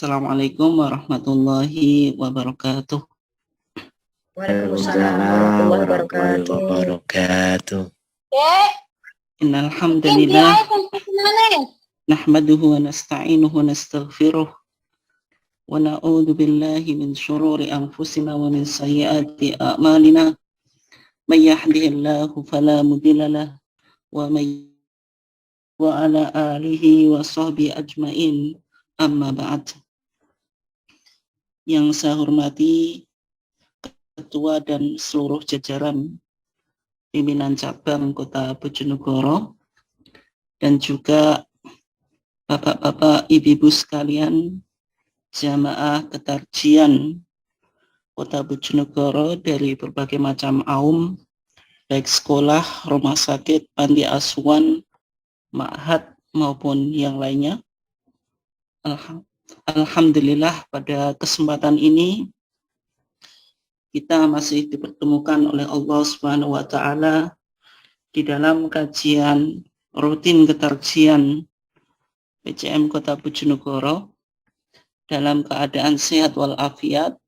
Assalamualaikum warahmatullahi wabarakatuh. Waalaikumsalam warahmatullahi wabarakatuh. Innal hamdalillah nahmaduhu wa nasta'inuhu wa nastaghfiruh wa na'udzu billahi min shururi anfusina wa min sayyiati a'malina. May yahdihillahu fala mudilla lahu wa may wa ala alihi wa sahbihi ajmain. Amma ba'd. Yang saya hormati Ketua dan seluruh jajaran pimpinan cabang Kota Bojonegoro dan juga bapak-bapak, ibu-ibu sekalian, jamaah ketarjian Kota Bojonegoro dari berbagai macam aum, baik sekolah, rumah sakit, panti asuhan, ma'had maupun yang lainnya. Alhamdulillah pada kesempatan ini kita masih dipertemukan oleh Allah Subhanahu wa taala di dalam kajian rutin ketarjian PCM Kota Bojonegoro dalam keadaan sehat walafiat,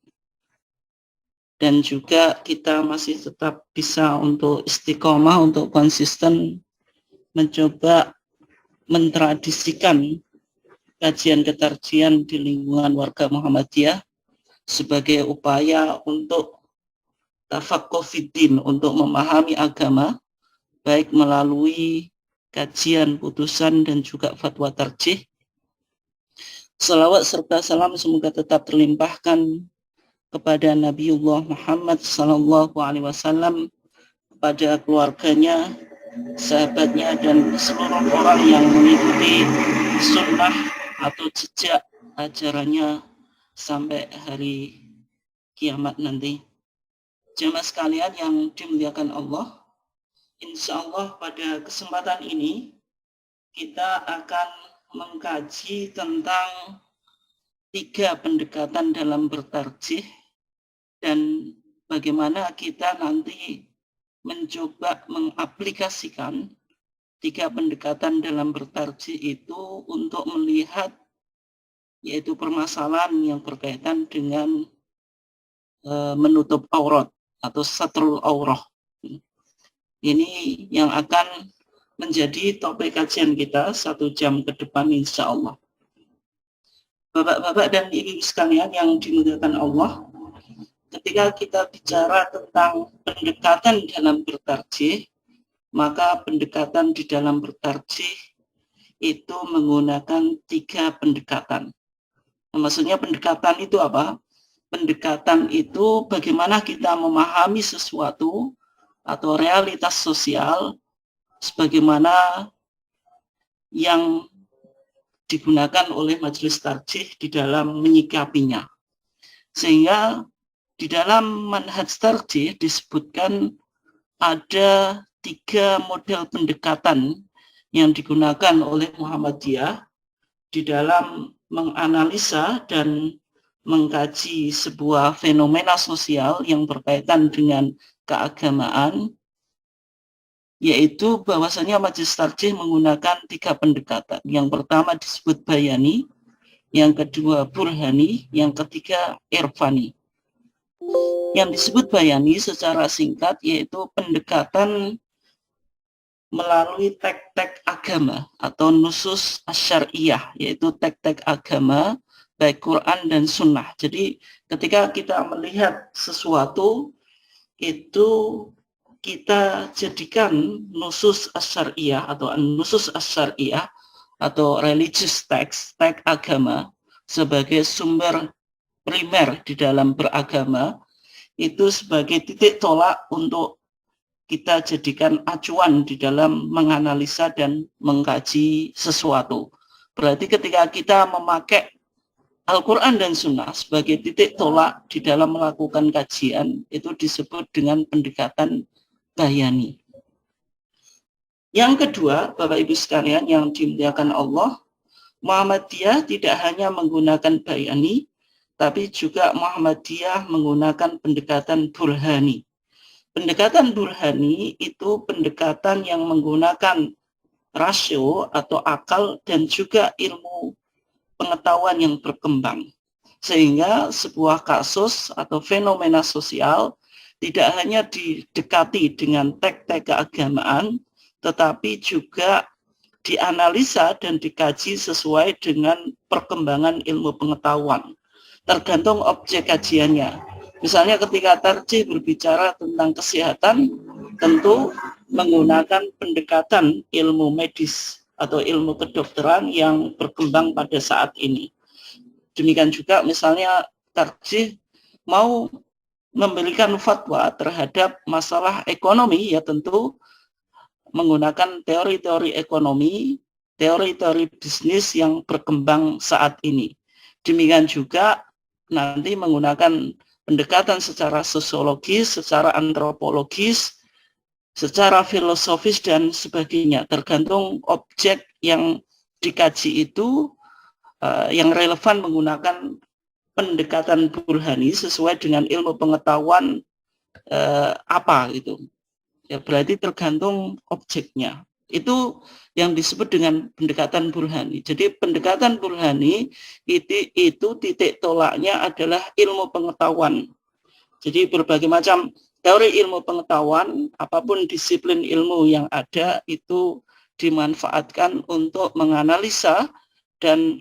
dan juga kita masih tetap bisa untuk istiqomah, untuk konsisten mencoba mentradisikan kajian ketarjian di lingkungan warga Muhammadiyah sebagai upaya untuk tafaqquh fiddin, untuk memahami agama, baik melalui kajian, putusan, dan juga fatwa tarjih. Salawat serta salam semoga tetap terlimpahkan kepada Nabiullah Muhammad sallallahu alaihi wasallam, kepada keluarganya, sahabatnya, dan seluruh orang yang mengikuti sunnah atau jejak ajarannya sampai hari kiamat nanti. Jemaah sekalian yang dimuliakan Allah, insya Allah pada kesempatan ini kita akan mengkaji tentang 3 pendekatan dalam bertarjih dan bagaimana kita nanti mencoba mengaplikasikan 3 pendekatan dalam bertarjih itu untuk melihat yaitu permasalahan yang berkaitan dengan menutup aurat atau satrul aurah. Ini yang akan menjadi topik kajian kita 1 jam ke depan insya Allah. Bapak-bapak dan ibu sekalian yang dimuliakan Allah, ketika kita bicara tentang pendekatan dalam bertarjih, maka pendekatan di dalam bertarjih itu menggunakan 3 pendekatan. Maksudnya pendekatan itu apa? Pendekatan itu bagaimana kita memahami sesuatu atau realitas sosial sebagaimana yang digunakan oleh majelis tarjih di dalam menyikapinya. Sehingga di dalam manhaj tarjih disebutkan ada 3 model pendekatan yang digunakan oleh Muhammadiyah di dalam menganalisa dan mengkaji sebuah fenomena sosial yang berkaitan dengan keagamaan, yaitu bahwasanya majelis tarjih menggunakan 3 pendekatan. Yang pertama disebut bayani, yang kedua burhani, yang ketiga irfani. Yang disebut bayani secara singkat yaitu pendekatan melalui tek-tek agama atau nusus asyariyah, yaitu tek-tek agama baik Quran dan Sunnah. Jadi ketika kita melihat sesuatu itu kita jadikan nusus asyariyah atau nusus asyariyah atau religious text, teks agama sebagai sumber primer di dalam beragama, itu sebagai titik tolak untuk kita jadikan acuan di dalam menganalisa dan mengkaji sesuatu. Berarti ketika kita memakai Al-Quran dan Sunnah sebagai titik tolak di dalam melakukan kajian, itu disebut dengan pendekatan bayani. Yang kedua, Bapak Ibu sekalian yang dimuliakan Allah, Muhammadiyah tidak hanya menggunakan bayani, tapi juga Muhammadiyah menggunakan pendekatan burhani. Pendekatan burhani itu pendekatan yang menggunakan rasio atau akal dan juga ilmu pengetahuan yang berkembang. Sehingga sebuah kasus atau fenomena sosial tidak hanya didekati dengan teks-teks keagamaan, tetapi juga dianalisa dan dikaji sesuai dengan perkembangan ilmu pengetahuan. Tergantung objek kajiannya. Misalnya ketika tarjih berbicara tentang kesehatan, tentu menggunakan pendekatan ilmu medis atau ilmu kedokteran yang berkembang pada saat ini. Demikian juga misalnya tarjih mau memberikan fatwa terhadap masalah ekonomi, ya tentu menggunakan teori-teori ekonomi, teori-teori bisnis yang berkembang saat ini. Demikian juga nanti menggunakan pendekatan secara sosiologis, secara antropologis, secara filosofis dan sebagainya. Tergantung objek yang dikaji itu yang relevan menggunakan pendekatan burhani sesuai dengan ilmu pengetahuan apa gitu. Ya berarti tergantung objeknya. Itu yang disebut dengan pendekatan burhani. Jadi pendekatan burhani itu titik tolaknya adalah ilmu pengetahuan. Jadi berbagai macam teori ilmu pengetahuan, apapun disiplin ilmu yang ada itu dimanfaatkan untuk menganalisa dan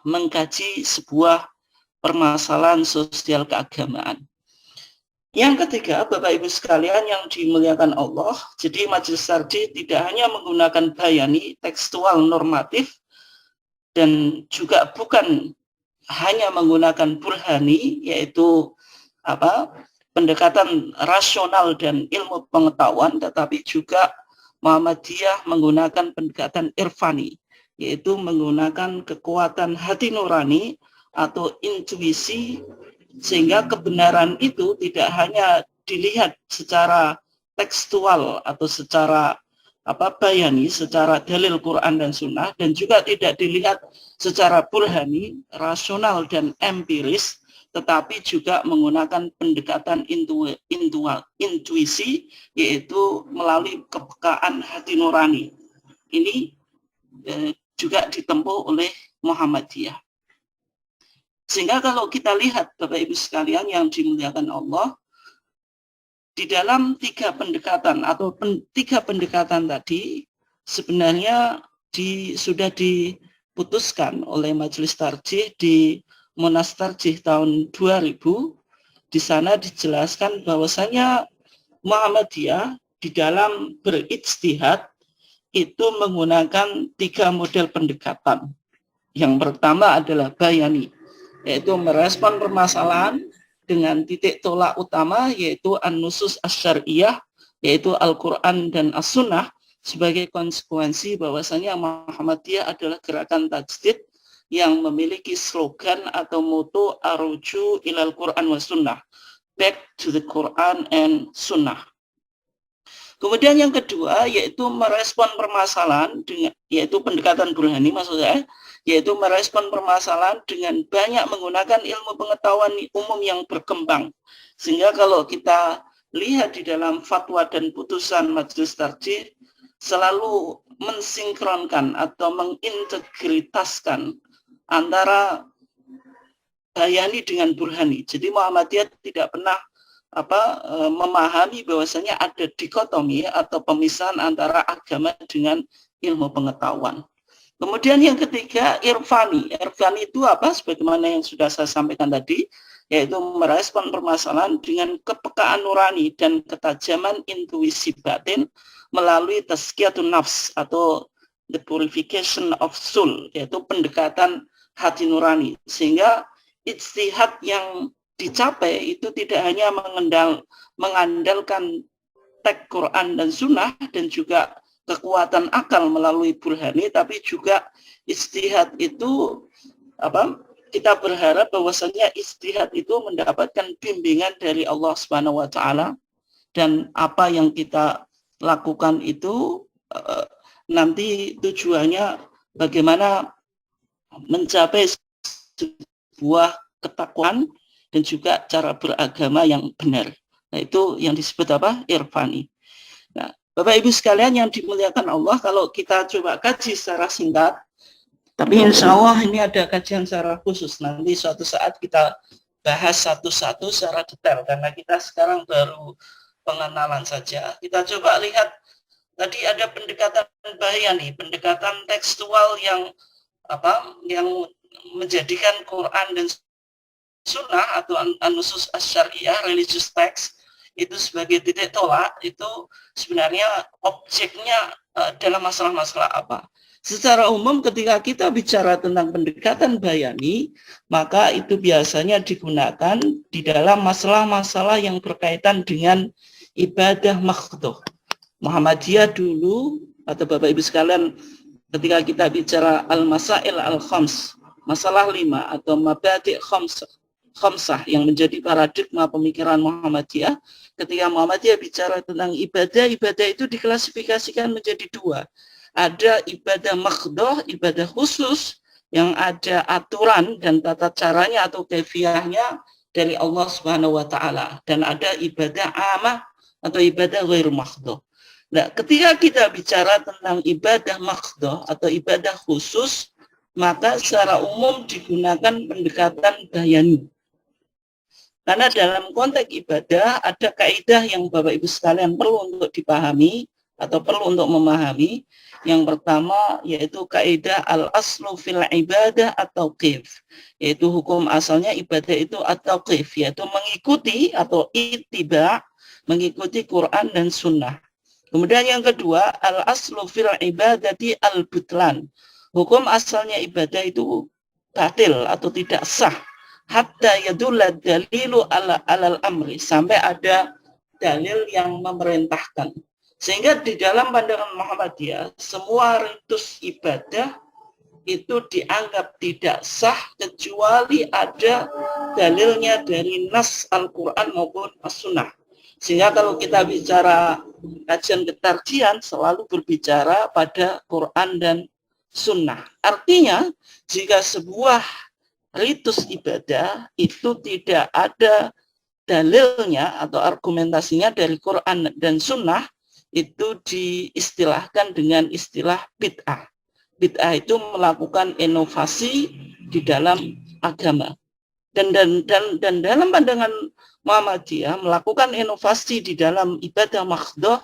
mengkaji sebuah permasalahan sosial keagamaan. Yang ketiga, Bapak Ibu sekalian yang dimuliakan Allah, jadi majelis tarjih tidak hanya menggunakan bayani tekstual normatif dan juga bukan hanya menggunakan burhani, yaitu pendekatan rasional dan ilmu pengetahuan, tetapi juga Muhammadiyah menggunakan pendekatan irfani, yaitu menggunakan kekuatan hati nurani atau intuisi, sehingga kebenaran itu tidak hanya dilihat secara tekstual atau secara bayani, secara dalil Quran dan Sunnah, dan juga tidak dilihat secara burhani, rasional dan empiris, tetapi juga menggunakan pendekatan intuisi, yaitu melalui kepekaan hati nurani. Ini juga ditempuh oleh Muhammadiyah. Sehingga kalau kita lihat Bapak Ibu sekalian yang dimuliakan Allah, di dalam tiga pendekatan tadi sebenarnya sudah diputuskan oleh Majelis Tarjih di Monas Tarjih tahun 2000. Di sana dijelaskan bahwasanya Muhammadiyah di dalam berijtihad itu menggunakan tiga model pendekatan. Yang pertama adalah bayani, yaitu merespon permasalahan dengan titik tolak utama, yaitu an-nusus asy-syar'iyyah, yaitu Al-Quran dan As-Sunnah, sebagai konsekuensi bahwasanya Muhammadiyah adalah gerakan tajdid yang memiliki slogan atau moto aruju ilal Quran wa Sunnah, back to the Quran and Sunnah. Kemudian yang kedua yaitu merespon permasalahan dengan, yaitu pendekatan burhani maksud saya, yaitu merespon permasalahan dengan banyak menggunakan ilmu pengetahuan umum yang berkembang. Sehingga kalau kita lihat di dalam fatwa dan putusan Majelis Tarjih selalu mensinkronkan atau mengintegritaskan antara bayani dengan burhani. Jadi Muhammadiyah tidak pernah memahami bahwasanya ada dikotomi atau pemisahan antara agama dengan ilmu pengetahuan. Kemudian yang ketiga, irfani. Irfani itu apa? Sebagaimana yang sudah saya sampaikan tadi, yaitu merespon permasalahan dengan kepekaan nurani dan ketajaman intuisi batin melalui tazkiyatun nafs atau the purification of soul, yaitu pendekatan hati nurani. Sehingga ijtihad yang dicapai itu tidak hanya mengandalkan teks Quran dan Sunnah dan juga kekuatan akal melalui burhani, tapi juga ijtihad itu kita berharap bahwasanya ijtihad itu mendapatkan bimbingan dari Allah Subhanahu wa taala, dan apa yang kita lakukan itu nanti tujuannya bagaimana mencapai sebuah ketakwaan dan juga cara beragama yang benar. Nah, itu yang disebut irfani. Nah, Bapak Ibu sekalian yang dimuliakan Allah, kalau kita coba kaji secara singkat, Tapi insya Allah ini ada kajian secara khusus. Nanti suatu saat kita bahas satu-satu secara detail. Karena kita sekarang baru pengenalan saja. Kita coba lihat, tadi ada pendekatan bayani, pendekatan tekstual yang menjadikan Quran dan Sunnah atau an-nusus asy-syar'iyyah, religious text, itu sebagai titik tolak. Itu sebenarnya objeknya dalam masalah-masalah apa. Secara umum ketika kita bicara tentang pendekatan bayani, maka itu biasanya digunakan di dalam masalah-masalah yang berkaitan dengan ibadah makhduh. Muhammadiyah dulu, atau Bapak Ibu sekalian, ketika kita bicara al-masail al-khams, masalah 5 atau mabadi' khamsah yang menjadi paradigma pemikiran Muhammadiyah, ketika Muhammadiyah bicara tentang ibadah itu diklasifikasikan menjadi 2. Ada ibadah makhduh, ibadah khusus yang ada aturan dan tata caranya atau kaifiyahnya dari Allah Subhanahu wa taala, dan ada ibadah amah atau ibadah ghair makhduh. Nah, ketika kita bicara tentang ibadah makhduh atau ibadah khusus, maka secara umum digunakan pendekatan bayani. Karena dalam konteks ibadah ada kaidah yang Bapak Ibu sekalian perlu untuk dipahami atau perlu untuk memahami. Yang pertama yaitu kaidah al-aslu fil ibadah at-tauqif, yaitu hukum asalnya ibadah itu at-tauqif, yaitu mengikuti atau ittiba, mengikuti Quran dan Sunnah. Kemudian yang kedua, al-aslu fil ibadati al-butlan, hukum asalnya ibadah itu batil atau tidak sah, hatta yadulla dalilu alal amri, sampai ada dalil yang memerintahkan. Sehingga di dalam pandangan Muhammadiyah, semua ritus ibadah itu dianggap tidak sah kecuali ada dalilnya dari nas Al-Quran maupun As-Sunnah. Sehingga kalau kita bicara kajian ketarjihan, selalu berbicara pada Quran dan Sunnah. Artinya, jika sebuah ritus ibadah itu tidak ada dalilnya atau argumentasinya dari Quran dan Sunnah, itu diistilahkan dengan istilah bid'ah. Bid'ah itu melakukan inovasi di dalam agama. Dan dalam pandangan Muhammadiyah, melakukan inovasi di dalam ibadah makhduh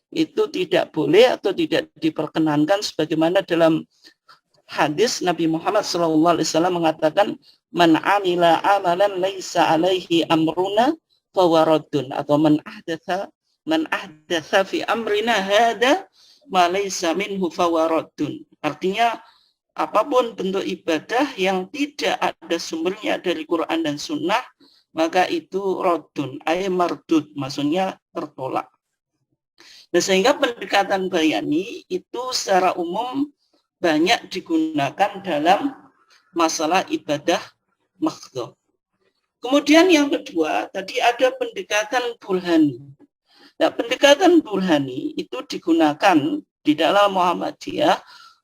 itu tidak boleh atau tidak diperkenankan, sebagaimana dalam hadis Nabi Muhammad SAW mengatakan, man amila amalan laisa alaihi amruna fawaradun, atau man ahdatsa fi amrina hada ma laysa minhu fawaradun. Artinya apapun bentuk ibadah yang tidak ada sumbernya dari Quran dan Sunnah, maka itu raddun, ay mardud, maksudnya tertolak. Nah, sehingga pendekatan bayani itu secara umum banyak digunakan dalam masalah ibadah makhduh. Kemudian yang kedua, tadi ada pendekatan burhani. Nah, pendekatan burhani itu digunakan di dalam Muhammadiyah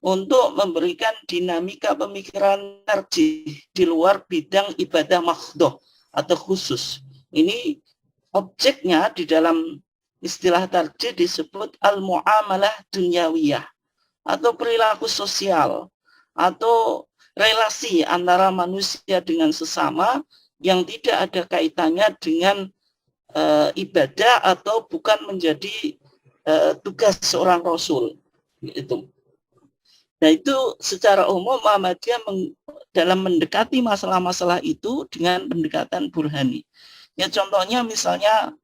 untuk memberikan dinamika pemikiran tarjih di luar bidang ibadah makhduh atau khusus. Ini objeknya di dalam istilah tarjih disebut al-muamalah dunyawiyah, atau perilaku sosial atau relasi antara manusia dengan sesama yang tidak ada kaitannya dengan ibadah atau bukan menjadi tugas seorang rasul. Itu. Nah, itu secara umum Muhammadiyah dalam mendekati masalah-masalah itu dengan pendekatan burhani. Ya, contohnya misalnya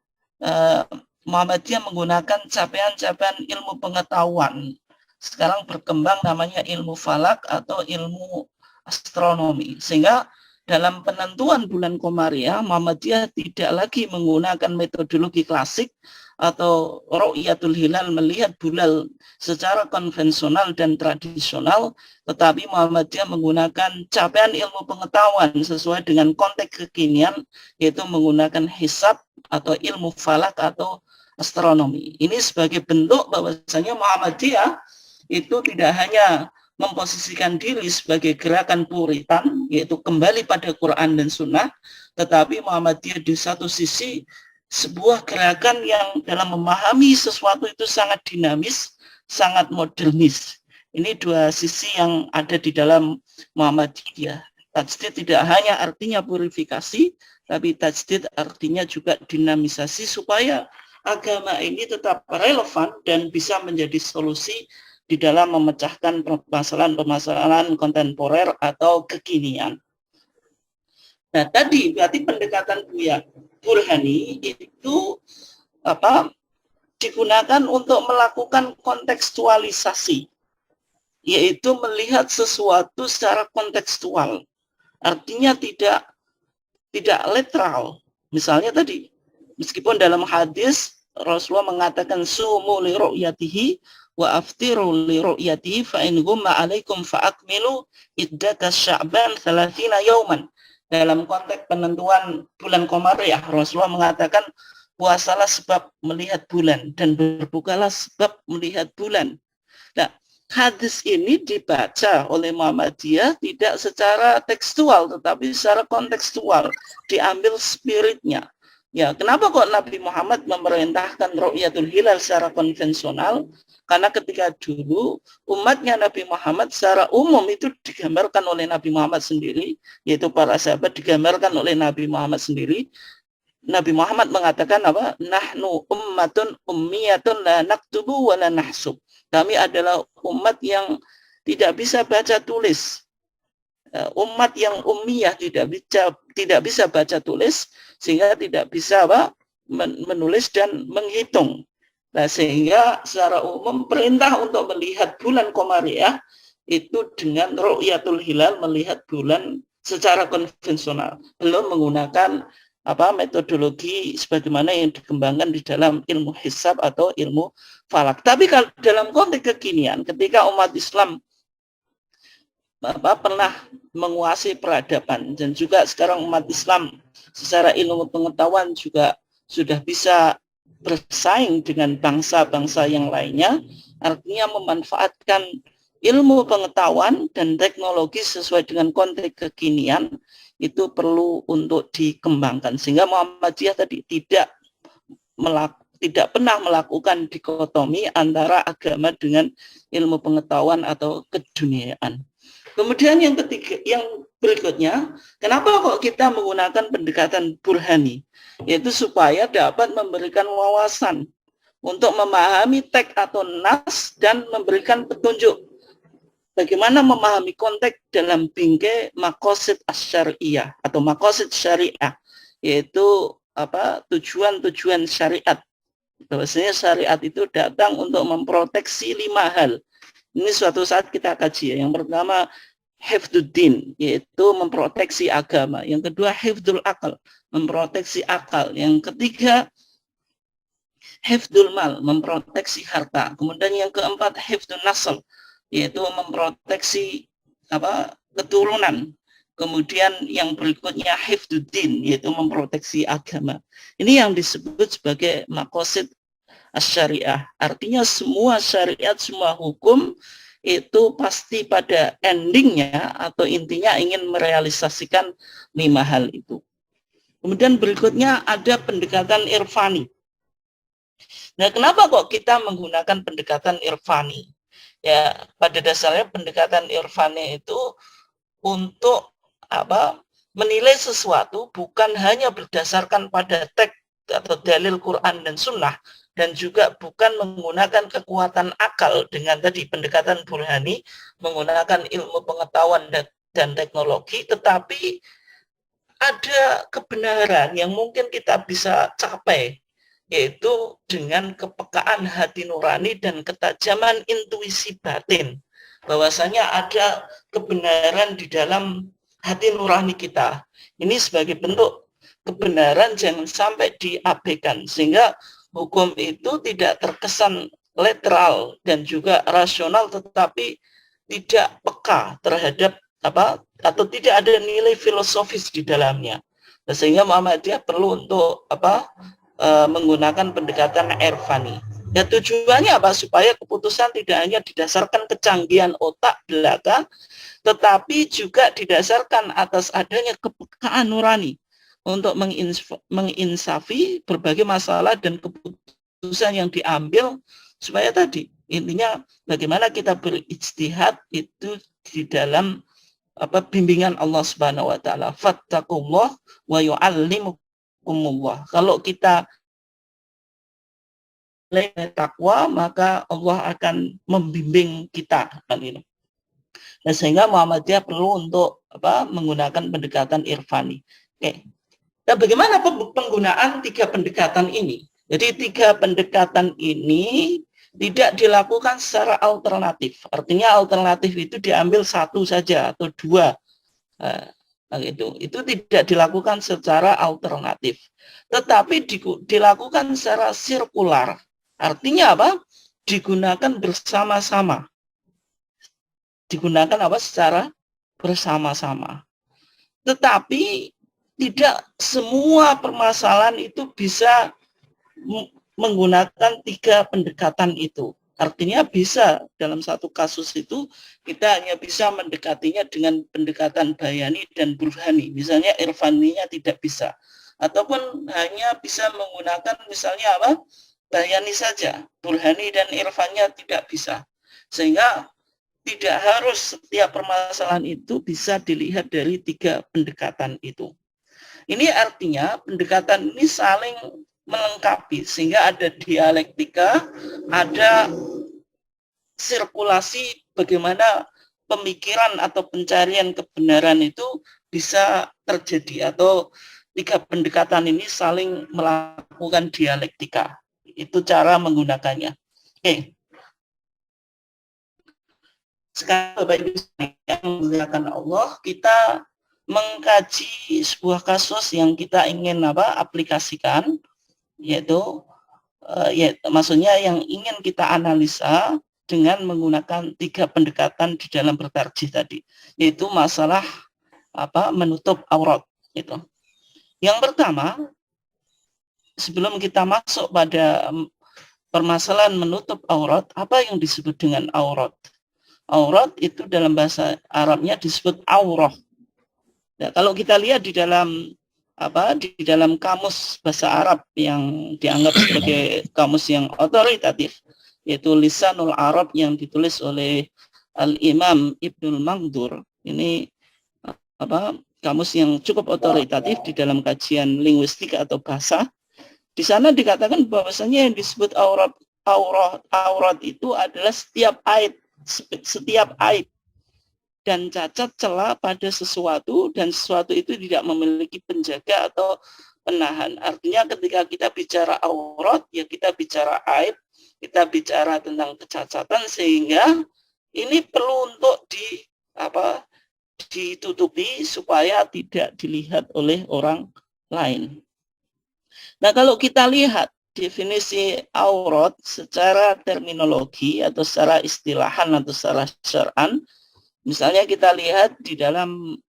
Muhammadiyah menggunakan capaian-capaian ilmu pengetahuan. Sekarang berkembang namanya ilmu falak atau ilmu astronomi. Sehingga dalam penentuan bulan Komariah, Muhammadiyah tidak lagi menggunakan metodologi klasik atau ru'yatul hilal, melihat bulan secara konvensional dan tradisional, tetapi Muhammadiyah menggunakan capaian ilmu pengetahuan sesuai dengan konteks kekinian, yaitu menggunakan hisab atau ilmu falak atau astronomi. Ini sebagai bentuk bahwasanya Muhammadiyah itu tidak hanya memposisikan diri sebagai gerakan puritan, yaitu kembali pada Quran dan Sunnah, tetapi Muhammadiyah di satu sisi sebuah gerakan yang dalam memahami sesuatu itu sangat dinamis, sangat modernis. Ini dua sisi yang ada di dalam Muhammadiyah. Tajdid tidak hanya artinya purifikasi, tapi tajdid artinya juga dinamisasi supaya agama ini tetap relevan dan bisa menjadi solusi di dalam memecahkan permasalahan-permasalahan kontemporer atau kekinian. Nah, tadi berarti pendekatan Buya Burhani itu digunakan untuk melakukan kontekstualisasi, yaitu melihat sesuatu secara kontekstual. Artinya tidak literal. Misalnya tadi, meskipun dalam hadis Rasulullah mengatakan sumu li ru'yatihi wa aftiru li ru'yatihi fa in gumma alaikum fa akmilu iddata sya'ban 30 yauman. Dalam konteks penentuan bulan Qamariyah, Rasulullah mengatakan puasalah sebab melihat bulan dan berbukalah sebab melihat bulan. Nah, hadis ini dibaca oleh Muhammadiyah tidak secara tekstual tetapi secara kontekstual, diambil spiritnya. Ya, kenapa kok Nabi Muhammad memerintahkan ru'yatul hilal secara konvensional? Karena ketika dulu umatnya Nabi Muhammad secara umum itu digambarkan oleh Nabi Muhammad sendiri, yaitu para sahabat digambarkan oleh Nabi Muhammad sendiri. Nabi Muhammad mengatakan apa? Nahnu ummatun ummiyatun la naktubu wa la nahsub. Kami adalah umat yang tidak bisa baca tulis. Umat yang ummiyah tidak bisa baca tulis sehingga tidak bisa menulis dan menghitung. Nah, sehingga secara umum perintah untuk melihat bulan Qamariyah itu dengan ru'yatul hilal, melihat bulan secara konvensional, belum menggunakan metodologi sebagaimana yang dikembangkan di dalam ilmu hisab atau ilmu falak. Tapi kalau dalam konteks kekinian, ketika umat Islam pernah menguasai peradaban dan juga sekarang umat Islam secara ilmu pengetahuan juga sudah bisa bersaing dengan bangsa-bangsa yang lainnya, artinya memanfaatkan ilmu pengetahuan dan teknologi sesuai dengan konteks kekinian itu perlu untuk dikembangkan, sehingga Muhammadiyah tadi tidak pernah melakukan dikotomi antara agama dengan ilmu pengetahuan atau keduniaan. Kemudian yang ketiga, yang berikutnya, kenapa kok kita menggunakan pendekatan burhani? Yaitu supaya dapat memberikan wawasan untuk memahami teks atau nas dan memberikan petunjuk bagaimana memahami konteks dalam bingkai maqasid asy-syari'iyah atau maqasid syariah, yaitu tujuan-tujuan syariat. Bahwasanya syariat itu datang untuk memproteksi 5 hal. Ini suatu saat kita kaji. Yang pertama, hifdzuddin, yaitu memproteksi agama. Yang kedua, hifdzul akal, memproteksi akal. Yang ketiga, hifdzul mal, memproteksi harta. Kemudian yang keempat, hifdzun nasl, yaitu memproteksi keturunan. Kemudian yang berikutnya, hifdzuddin, yaitu memproteksi agama. Ini yang disebut sebagai maqasid syariah. Artinya semua syariat, semua hukum itu pasti pada endingnya atau intinya ingin merealisasikan 5 hal itu. Kemudian berikutnya ada pendekatan irfani. Nah, kenapa kok kita menggunakan pendekatan irfani? Ya, pada dasarnya pendekatan irfani itu untuk menilai sesuatu bukan hanya berdasarkan pada teks atau dalil Quran dan Sunnah, dan juga bukan menggunakan kekuatan akal dengan tadi pendekatan burhani, menggunakan ilmu pengetahuan dan teknologi, tetapi ada kebenaran yang mungkin kita bisa capai, yaitu dengan kepekaan hati nurani dan ketajaman intuisi batin, bahwasanya ada kebenaran di dalam hati nurani kita. Ini sebagai bentuk kebenaran jangan sampai diabaikan, sehingga hukum itu tidak terkesan literal dan juga rasional, tetapi tidak peka terhadap atau tidak ada nilai filosofis di dalamnya. Sehingga Muhammadiyah perlu untuk menggunakan pendekatan irfani. Ya, tujuannya apa? Supaya keputusan tidak hanya didasarkan kecanggihan otak belaka, tetapi juga didasarkan atas adanya kepekaan nurani untuk menginsafi berbagai masalah dan keputusan yang diambil, supaya tadi Intinya bagaimana kita berijtihad itu di dalam bimbingan Allah Subhanahu wa taala. Fattaqullah wa yu'allimukumullah. Kalau kita takwa, maka Allah akan membimbing kita. Nah, sehingga Muhammadiyah perlu untuk menggunakan pendekatan irfani. Oke. Nah, bagaimana penggunaan 3 pendekatan ini? Jadi 3 pendekatan ini tidak dilakukan secara alternatif. Artinya alternatif itu diambil 1 saja atau 2. Itu tidak dilakukan secara alternatif. Tetapi dilakukan secara sirkular. Artinya apa? Digunakan bersama-sama. Digunakan secara bersama-sama. Tetapi tidak semua permasalahan itu bisa menggunakan 3 pendekatan itu. Artinya bisa dalam satu kasus itu kita hanya bisa mendekatinya dengan pendekatan bayani dan burhani. Misalnya irfaninya tidak bisa. Ataupun hanya bisa menggunakan misalnya bayani saja. Burhani dan irfannya tidak bisa. Sehingga tidak harus setiap permasalahan itu bisa dilihat dari 3 pendekatan itu. Ini artinya pendekatan ini saling melengkapi sehingga ada dialektika, ada sirkulasi bagaimana pemikiran atau pencarian kebenaran itu bisa terjadi atau 3 pendekatan ini saling melakukan dialektika. Itu cara menggunakannya. Oke. Sekarang Bapak Ibu yang menggunakan Allah, kita mengkaji sebuah kasus yang kita ingin aplikasikan, yaitu maksudnya yang ingin kita analisa dengan menggunakan 3 pendekatan di dalam bertarjih tadi, yaitu masalah menutup aurat itu. Yang pertama, sebelum kita masuk pada permasalahan menutup aurat, apa yang disebut dengan aurat? Aurat itu dalam bahasa Arabnya disebut aurah. Nah, kalau kita lihat di dalam kamus bahasa Arab yang dianggap sebagai kamus yang otoritatif, yaitu Lisanul Arab yang ditulis oleh Al-Imam Ibnul Mangdur. Ini kamus yang cukup otoritatif di dalam kajian linguistik atau bahasa. Di sana dikatakan bahwasanya yang disebut aurat itu adalah setiap aib dan cacat celah pada sesuatu, dan sesuatu itu tidak memiliki penjaga atau penahan. Artinya ketika kita bicara aurat, ya kita bicara aib, kita bicara tentang kecacatan, sehingga ini perlu untuk ditutupi supaya tidak dilihat oleh orang lain. Nah, kalau kita lihat definisi aurat secara terminologi atau secara istilahan atau secara syar'an, misalnya kita lihat di dalam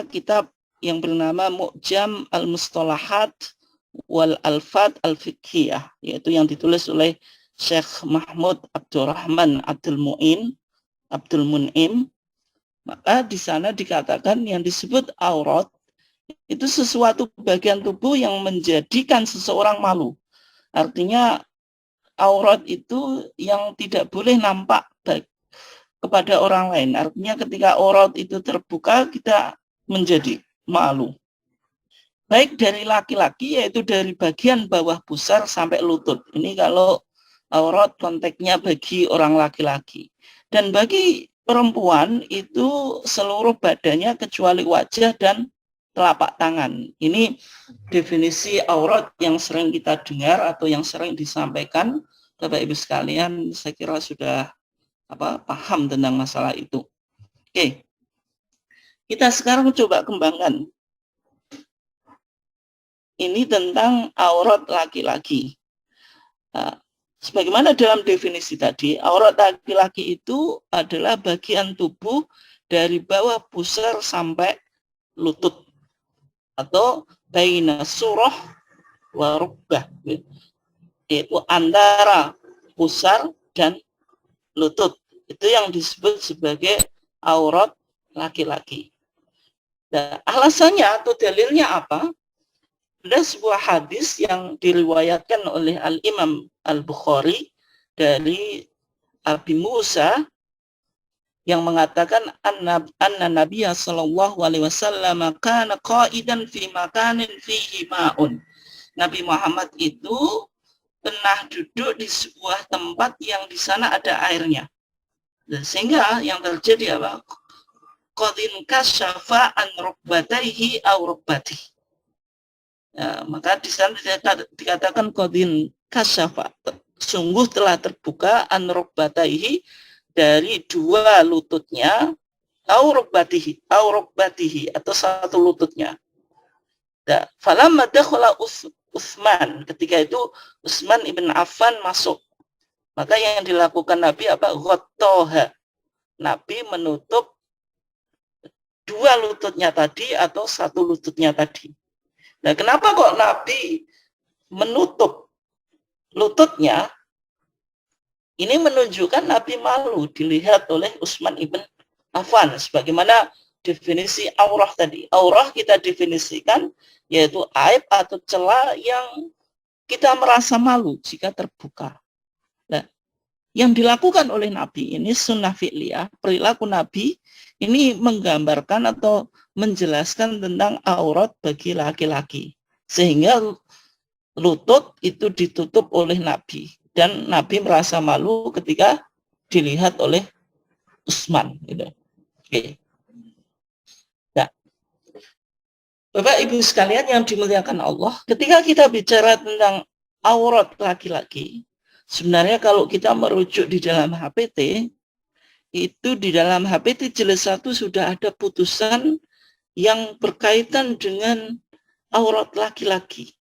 kitab yang bernama Mu'jam Al-Mustalahat wal Alfat Al-Fiqhiyah, yaitu yang ditulis oleh Syekh Mahmud Abdurrahman Abdul Mun'im. Maka di sana dikatakan yang disebut aurat itu sesuatu bagian tubuh yang menjadikan seseorang malu. Artinya aurat itu yang tidak boleh nampak kepada orang lain. Artinya ketika aurat itu terbuka, kita menjadi malu. Baik dari laki-laki, yaitu dari bagian bawah pusar sampai lutut. Ini kalau aurat konteksnya bagi orang laki-laki. Dan bagi perempuan itu seluruh badannya kecuali wajah dan telapak tangan. Ini definisi aurat yang sering kita dengar atau yang sering disampaikan. Bapak Ibu sekalian, saya kira sudah paham tentang masalah itu. Oke. Kita sekarang coba kembangkan. Ini tentang aurat laki-laki. Nah, sebagaimana dalam definisi tadi, aurat laki-laki itu adalah bagian tubuh dari bawah pusar sampai lutut, atau baina surah wa rubbah, yaitu antara pusar dan lutut. Itu yang disebut sebagai aurat laki-laki. Nah, alasannya atau dalilnya apa? Ada sebuah hadis yang diriwayatkan oleh Al-Imam Al-Bukhari dari Abi Musa yang mengatakan anna Nabiya sallallahu alaihi wasallam kana qa'idan fi makanin fihi ma'un. Nabi Muhammad itu pernah duduk di sebuah tempat yang di sana ada airnya. Dan sehingga yang terjadi apa? Qadin kasyafa an rukbataihi aw rukbatih. Ya, maka di sana dikatakan qadin kasyafa, sungguh telah terbuka an rukbataihi, dari dua lututnya, aw rukbatihi atau satu lututnya. Ya, falamma dakhala Utsman, ketika itu Utsman ibn Affan masuk, maka yang dilakukan Nabi apa? Ghattaha. Nabi menutup dua lututnya tadi atau satu lututnya tadi. Nah, kenapa kok Nabi menutup lututnya? Ini menunjukkan Nabi malu dilihat oleh Utsman ibn Affan. Sebagaimana definisi aurah tadi. Aurah kita definisikan yaitu aib atau celah yang kita merasa malu jika terbuka. Nah, yang dilakukan oleh Nabi ini sunnah fi'liyah, perilaku Nabi ini menggambarkan atau menjelaskan tentang aurat bagi laki-laki. Sehingga lutut itu ditutup oleh Nabi. Dan Nabi merasa malu ketika dilihat oleh Utsman. Gitu. Oke. Nah, Bapak Ibu sekalian yang dimuliakan Allah, ketika kita bicara tentang aurat laki-laki, sebenarnya kalau kita merujuk di dalam HPT, itu di dalam HPT jilid 1 sudah ada putusan yang berkaitan dengan aurat laki-laki.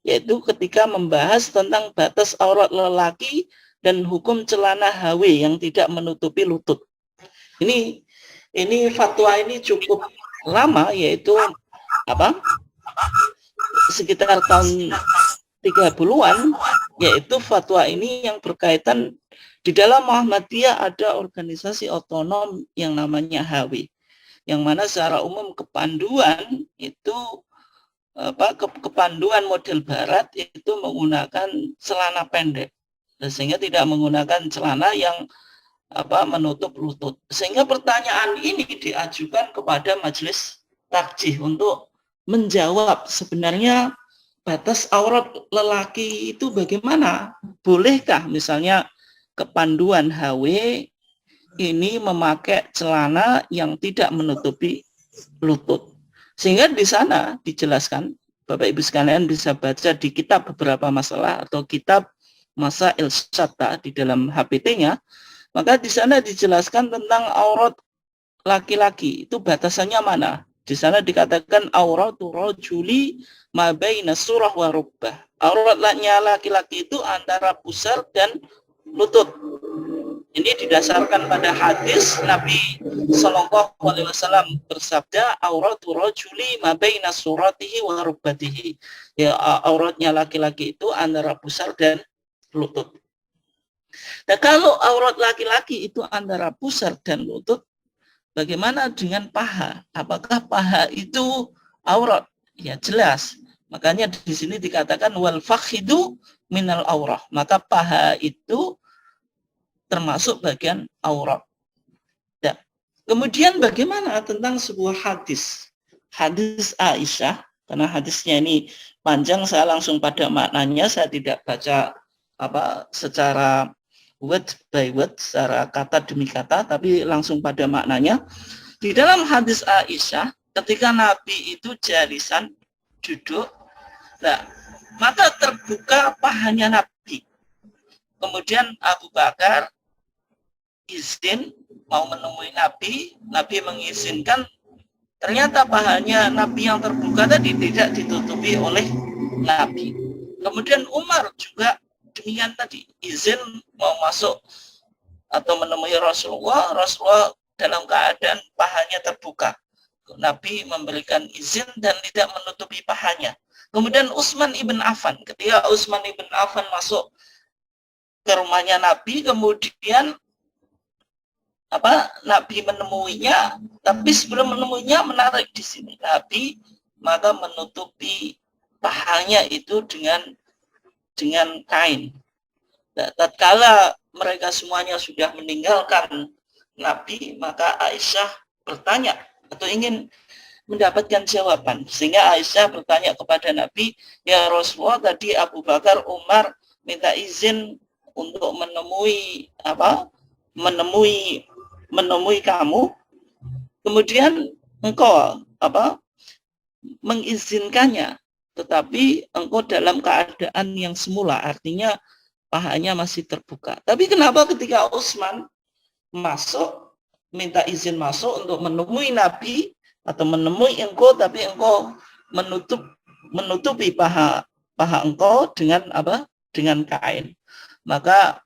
Yaitu ketika membahas tentang batas aurat lelaki dan hukum celana HW yang tidak menutupi lutut. Ini fatwa ini cukup lama, yaitu apa? Sekitar tahun 30-an, yaitu fatwa ini yang berkaitan di dalam Muhammadiyah ada organisasi otonom yang namanya HW, yang mana secara umum kepanduan itu kepanduan model barat itu menggunakan celana pendek, sehingga tidak menggunakan celana yang menutup lutut. Sehingga pertanyaan ini diajukan kepada majelis tarjih untuk menjawab sebenarnya batas aurat lelaki itu bagaimana? Bolehkah misalnya kepanduan HW ini memakai celana yang tidak menutupi lutut? Sehingga di sana dijelaskan, Bapak Ibu sekalian bisa baca di kitab beberapa masalah atau kitab Masail Syatta di dalam HPT-nya, maka di sana dijelaskan tentang aurat laki-laki itu batasannya mana. Di sana dikatakan auratu rajuli ma baina surah wa rubbah. Auratnya laki-laki itu antara pusar dan lutut. Ini didasarkan pada hadis Nabi Shallallahu Alaihi Wasallam bersabda, auratu rajuli ma baina suratihi wa rubbatihi. Ya, auratnya laki-laki itu antara pusar dan lutut. Nah, kalau aurat laki-laki itu antara pusar dan lutut, bagaimana dengan paha? Apakah paha itu aurat? Ya jelas. Makanya di sini dikatakan wal fakhidu minal aurah. Maka paha itu termasuk bagian aurat. Ya. Kemudian bagaimana tentang sebuah hadis? Hadis Aisyah, karena hadisnya ini panjang, saya langsung pada maknanya, saya tidak baca secara word by word, secara kata demi kata, tapi langsung pada maknanya. Di dalam hadis Aisyah, ketika Nabi itu jalisan duduk, nah, maka terbuka pahanya Nabi. Kemudian Abu Bakar izin mau menemui Nabi, Nabi mengizinkan, ternyata pahanya Nabi yang terbuka tadi tidak ditutupi oleh Nabi. Kemudian Umar juga demikian tadi, izin mau masuk atau menemui Rasulullah dalam keadaan pahanya terbuka. Nabi memberikan izin dan tidak menutupi pahanya. Kemudian Utsman ibn Affan, ketika Utsman ibn Affan masuk ke rumahnya Nabi, kemudian Nabi menemuinya, tapi sebelum menemuinya menarik di sini, Nabi maka menutupi pahanya itu dengan kain. Tatkala mereka semuanya sudah meninggalkan Nabi, maka Aisyah bertanya atau ingin mendapatkan jawaban. Sehingga Aisyah bertanya kepada Nabi, ya Rasulullah, tadi Abu Bakar, Umar minta izin untuk menemui kamu, kemudian engkau mengizinkannya, tetapi engkau dalam keadaan yang semula, artinya pahanya masih terbuka. Tapi kenapa ketika Utsman masuk, minta izin masuk untuk menemui Nabi atau menemui engkau, tapi engkau menutupi paha engkau dengan dengan kain? Maka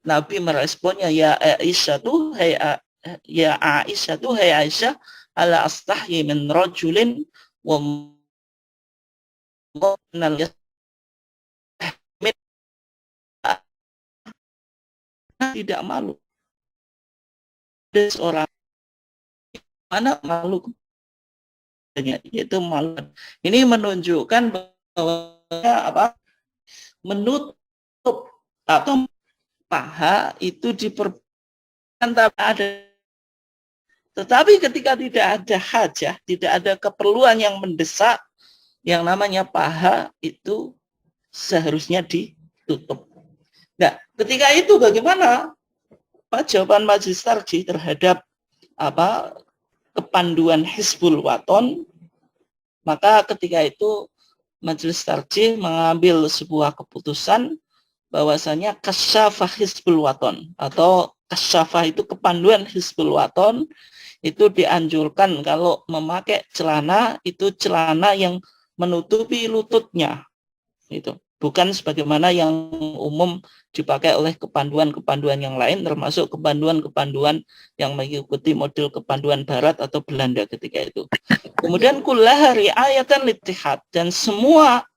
Nabi meresponnya, ya Aisyah tuh, hai Aisyah, ala astahyi min rajulin wa tidak malu. Ada seorang anak malu, yaitu malu. Ini menunjukkan bahwa menutup atau paha itu diperbolehkan, tetapi ketika tidak ada hajah, tidak ada keperluan yang mendesak, yang namanya paha itu seharusnya ditutup. Nah, ketika itu bagaimana jawaban Majelis Tarjih terhadap kepanduan Hizbul Waton? Maka ketika itu Majelis Tarjih mengambil sebuah keputusan bahwasanya kasyafah Hizbul Waton, atau kasyafah itu kepanduan Hizbul Waton, itu dianjurkan kalau memakai celana itu celana yang menutupi lututnya, itu bukan sebagaimana yang umum dipakai oleh kepanduan-kepanduan yang lain, termasuk kepanduan-kepanduan yang mengikuti model kepanduan Barat atau Belanda ketika itu. Kemudian kullaha ri'ayatan littihad, dan semua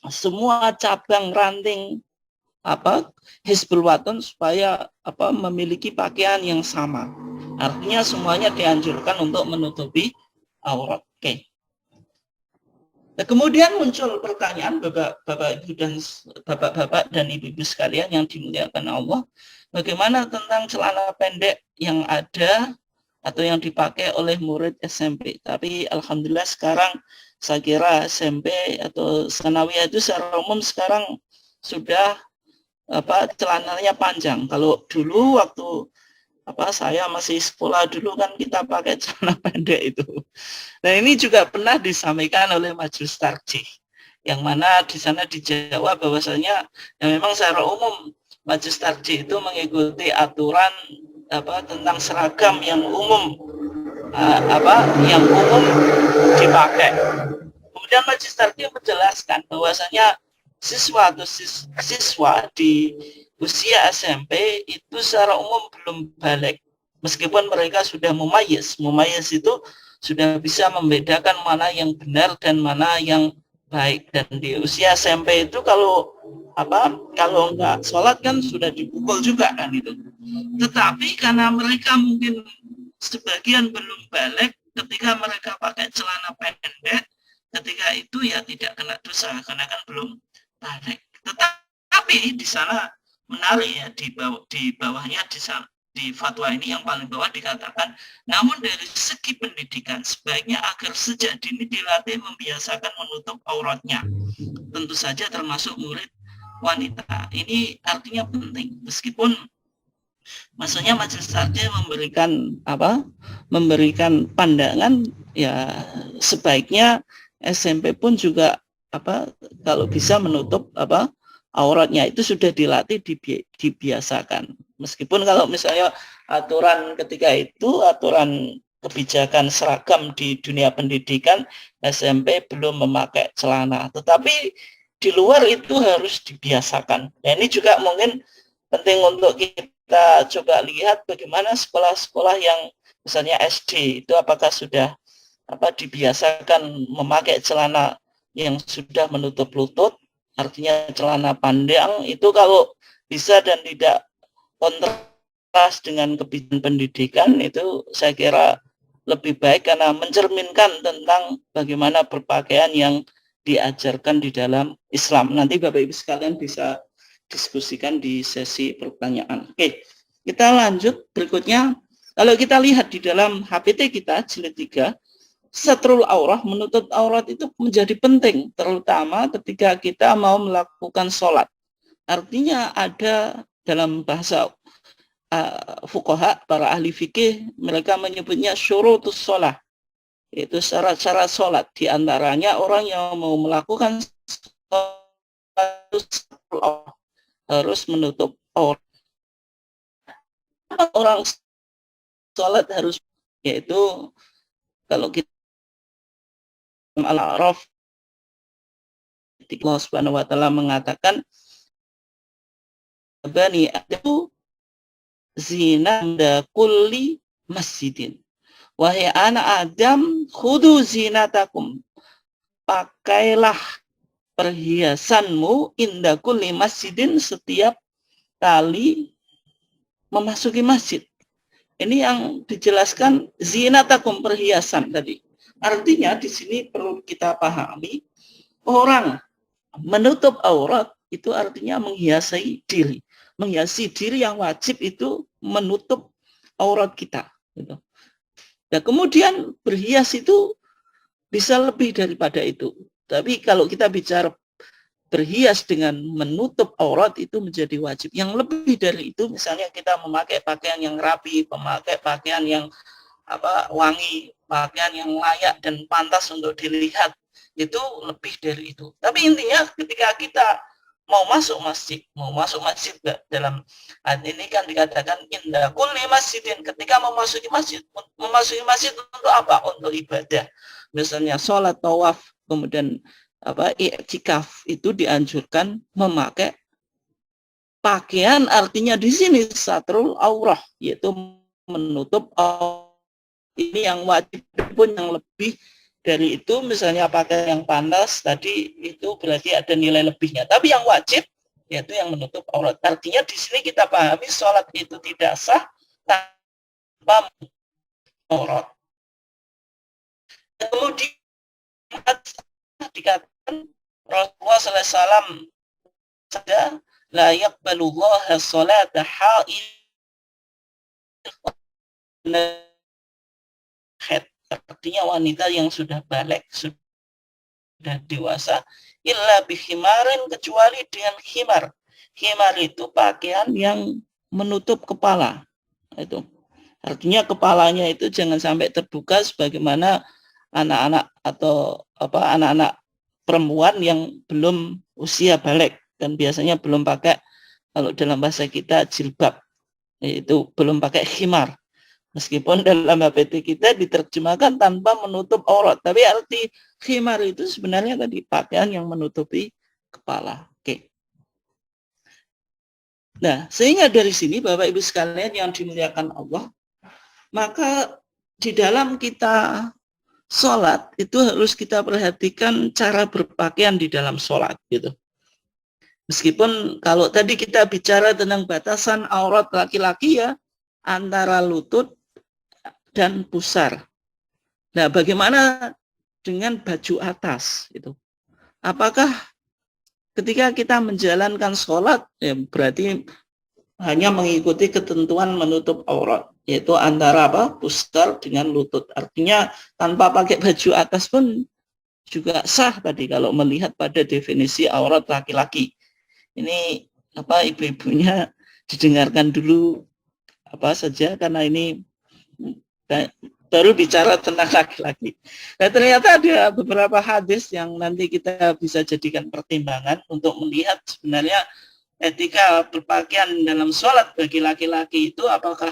semua cabang ranting Hizbul Waton supaya memiliki pakaian yang sama. Artinya semuanya dianjurkan untuk menutupi aurat. Oke. Nah, kemudian muncul pertanyaan Bapak dan Ibu-ibu sekalian yang dimuliakan Allah, bagaimana tentang celana pendek yang ada atau yang dipakai oleh murid SMP? Tapi alhamdulillah sekarang saya kira SMP atau sanawiyah itu secara umum sekarang sudah celananya panjang. Kalau dulu waktu saya masih sekolah dulu kan kita pakai celana pendek itu. Nah, ini juga pernah disampaikan oleh Majelis Tarjih, yang mana di sana dijawab bahwasanya memang secara umum Majelis Tarjih itu mengikuti aturan tentang seragam yang umum dipakai. Kemudian Majelis Tarjih menjelaskan bahwasanya siswa di usia SMP itu secara umum belum balik, meskipun mereka sudah mumayyiz. Mumayyiz itu sudah bisa membedakan mana yang benar dan mana yang baik. Dan di usia SMP itu kalau enggak sholat kan sudah dipukul juga kan itu. Tetapi karena mereka mungkin sebagian belum balik, ketika mereka pakai celana pendek, ketika itu ya tidak kena dosa karena kan belum balik. Tetapi di sana menarik ya, di bawahnya di fatwa ini yang paling bawah dikatakan, namun dari segi pendidikan sebaiknya agar sejak dini dilatih membiasakan menutup auratnya, tentu saja termasuk murid wanita. Ini artinya penting, meskipun maksudnya Majelis Tarjih memberikan pandangan ya sebaiknya SMP pun juga kalau bisa menutup auratnya itu sudah dilatih, dibiasakan. Meskipun kalau misalnya aturan ketika itu, aturan kebijakan seragam di dunia pendidikan, SMP belum memakai celana. Tetapi di luar itu harus dibiasakan. Nah, ini juga mungkin penting untuk kita coba lihat bagaimana sekolah-sekolah yang misalnya SD itu apakah sudah dibiasakan memakai celana yang sudah menutup lutut, artinya celana panjang. Itu kalau bisa dan tidak kontras dengan kebijakan pendidikan, itu saya kira lebih baik karena mencerminkan tentang bagaimana berpakaian yang diajarkan di dalam Islam. Nanti Bapak Ibu sekalian bisa diskusikan di sesi pertanyaan. Oke, kita lanjut berikutnya. Kalau kita lihat di dalam HPT kita jilid 3, satrul aurah, menutup aurat itu menjadi penting, terutama ketika kita mau melakukan sholat. Artinya ada dalam bahasa fuqaha, para ahli fikih, mereka menyebutnya syurutus sholat, yaitu syarat-syarat sholat. Di antaranya orang yang mau melakukan sholat harus menutup aurat. Orang sholat harus, yaitu kalau kita Al-A'raf, Allah Subhanahu wa taala mengatakan bani Adam zinanda kulli masjidin. Wahai anak Adam, khudu zinatakum. Pakailah perhiasanmu inda kulli masjidin, setiap kali memasuki masjid. Ini yang dijelaskan zinatakum, perhiasan tadi. Artinya di sini perlu kita pahami, orang menutup aurat itu artinya menghiasi diri. Menghiasi diri yang wajib itu menutup aurat kita. Gitu. Dan kemudian berhias itu bisa lebih daripada itu. Tapi kalau kita bicara berhias dengan menutup aurat itu menjadi wajib. Yang lebih dari itu, misalnya kita memakai pakaian yang rapi, memakai pakaian yang wangi, pakaian yang layak dan pantas untuk dilihat, itu lebih dari itu. Tapi intinya ketika kita mau masuk masjid dalam ayat ini kan dikatakan inda kulli masjidin, ketika memasuki masjid untuk apa? Untuk ibadah. Misalnya sholat, tawaf, kemudian i'tikaf, itu dianjurkan memakai pakaian, artinya di sini satrul aurah, yaitu menutup aurat. Ini yang wajib pun yang lebih dari itu, misalnya pakai yang pantas tadi itu berarti ada nilai lebihnya. Tapi yang wajib yaitu yang menutup aurat. Artinya di sini kita pahami sholat itu tidak sah tanpa aurat. Kemudian dikatakan Rasulullah SAW saja la yaqbalullaha sholata ha'il, artinya wanita yang sudah balik, sudah dewasa, illa bihimarin, kecuali dengan khimar. Khimar itu pakaian yang menutup kepala. Itu artinya kepalanya itu jangan sampai terbuka, sebagaimana anak-anak atau anak-anak perempuan yang belum usia balik, dan biasanya belum pakai, kalau dalam bahasa kita jilbab, itu belum pakai khimar. Meskipun dalam HPT kita diterjemahkan tanpa menutup aurat, tapi arti khimar itu sebenarnya tadi pakaian yang menutupi kepala. Oke. Nah, sehingga dari sini Bapak Ibu sekalian yang dimuliakan Allah, maka di dalam kita sholat itu harus kita perhatikan cara berpakaian di dalam sholat gitu. Meskipun kalau tadi kita bicara tentang batasan aurat laki-laki ya antara lutut dan pusar. Nah, bagaimana dengan baju atas itu? Apakah ketika kita menjalankan sholat berarti hanya mengikuti ketentuan menutup aurat, yaitu antara pusar dengan lutut. Artinya tanpa pakai baju atas pun juga sah tadi kalau melihat pada definisi aurat laki-laki. Ini ibu-ibunya didengarkan dulu saja, karena ini baru bicara tentang laki-laki. Nah, ternyata ada beberapa hadis yang nanti kita bisa jadikan pertimbangan untuk melihat sebenarnya etika berpakaian dalam sholat bagi laki-laki itu apakah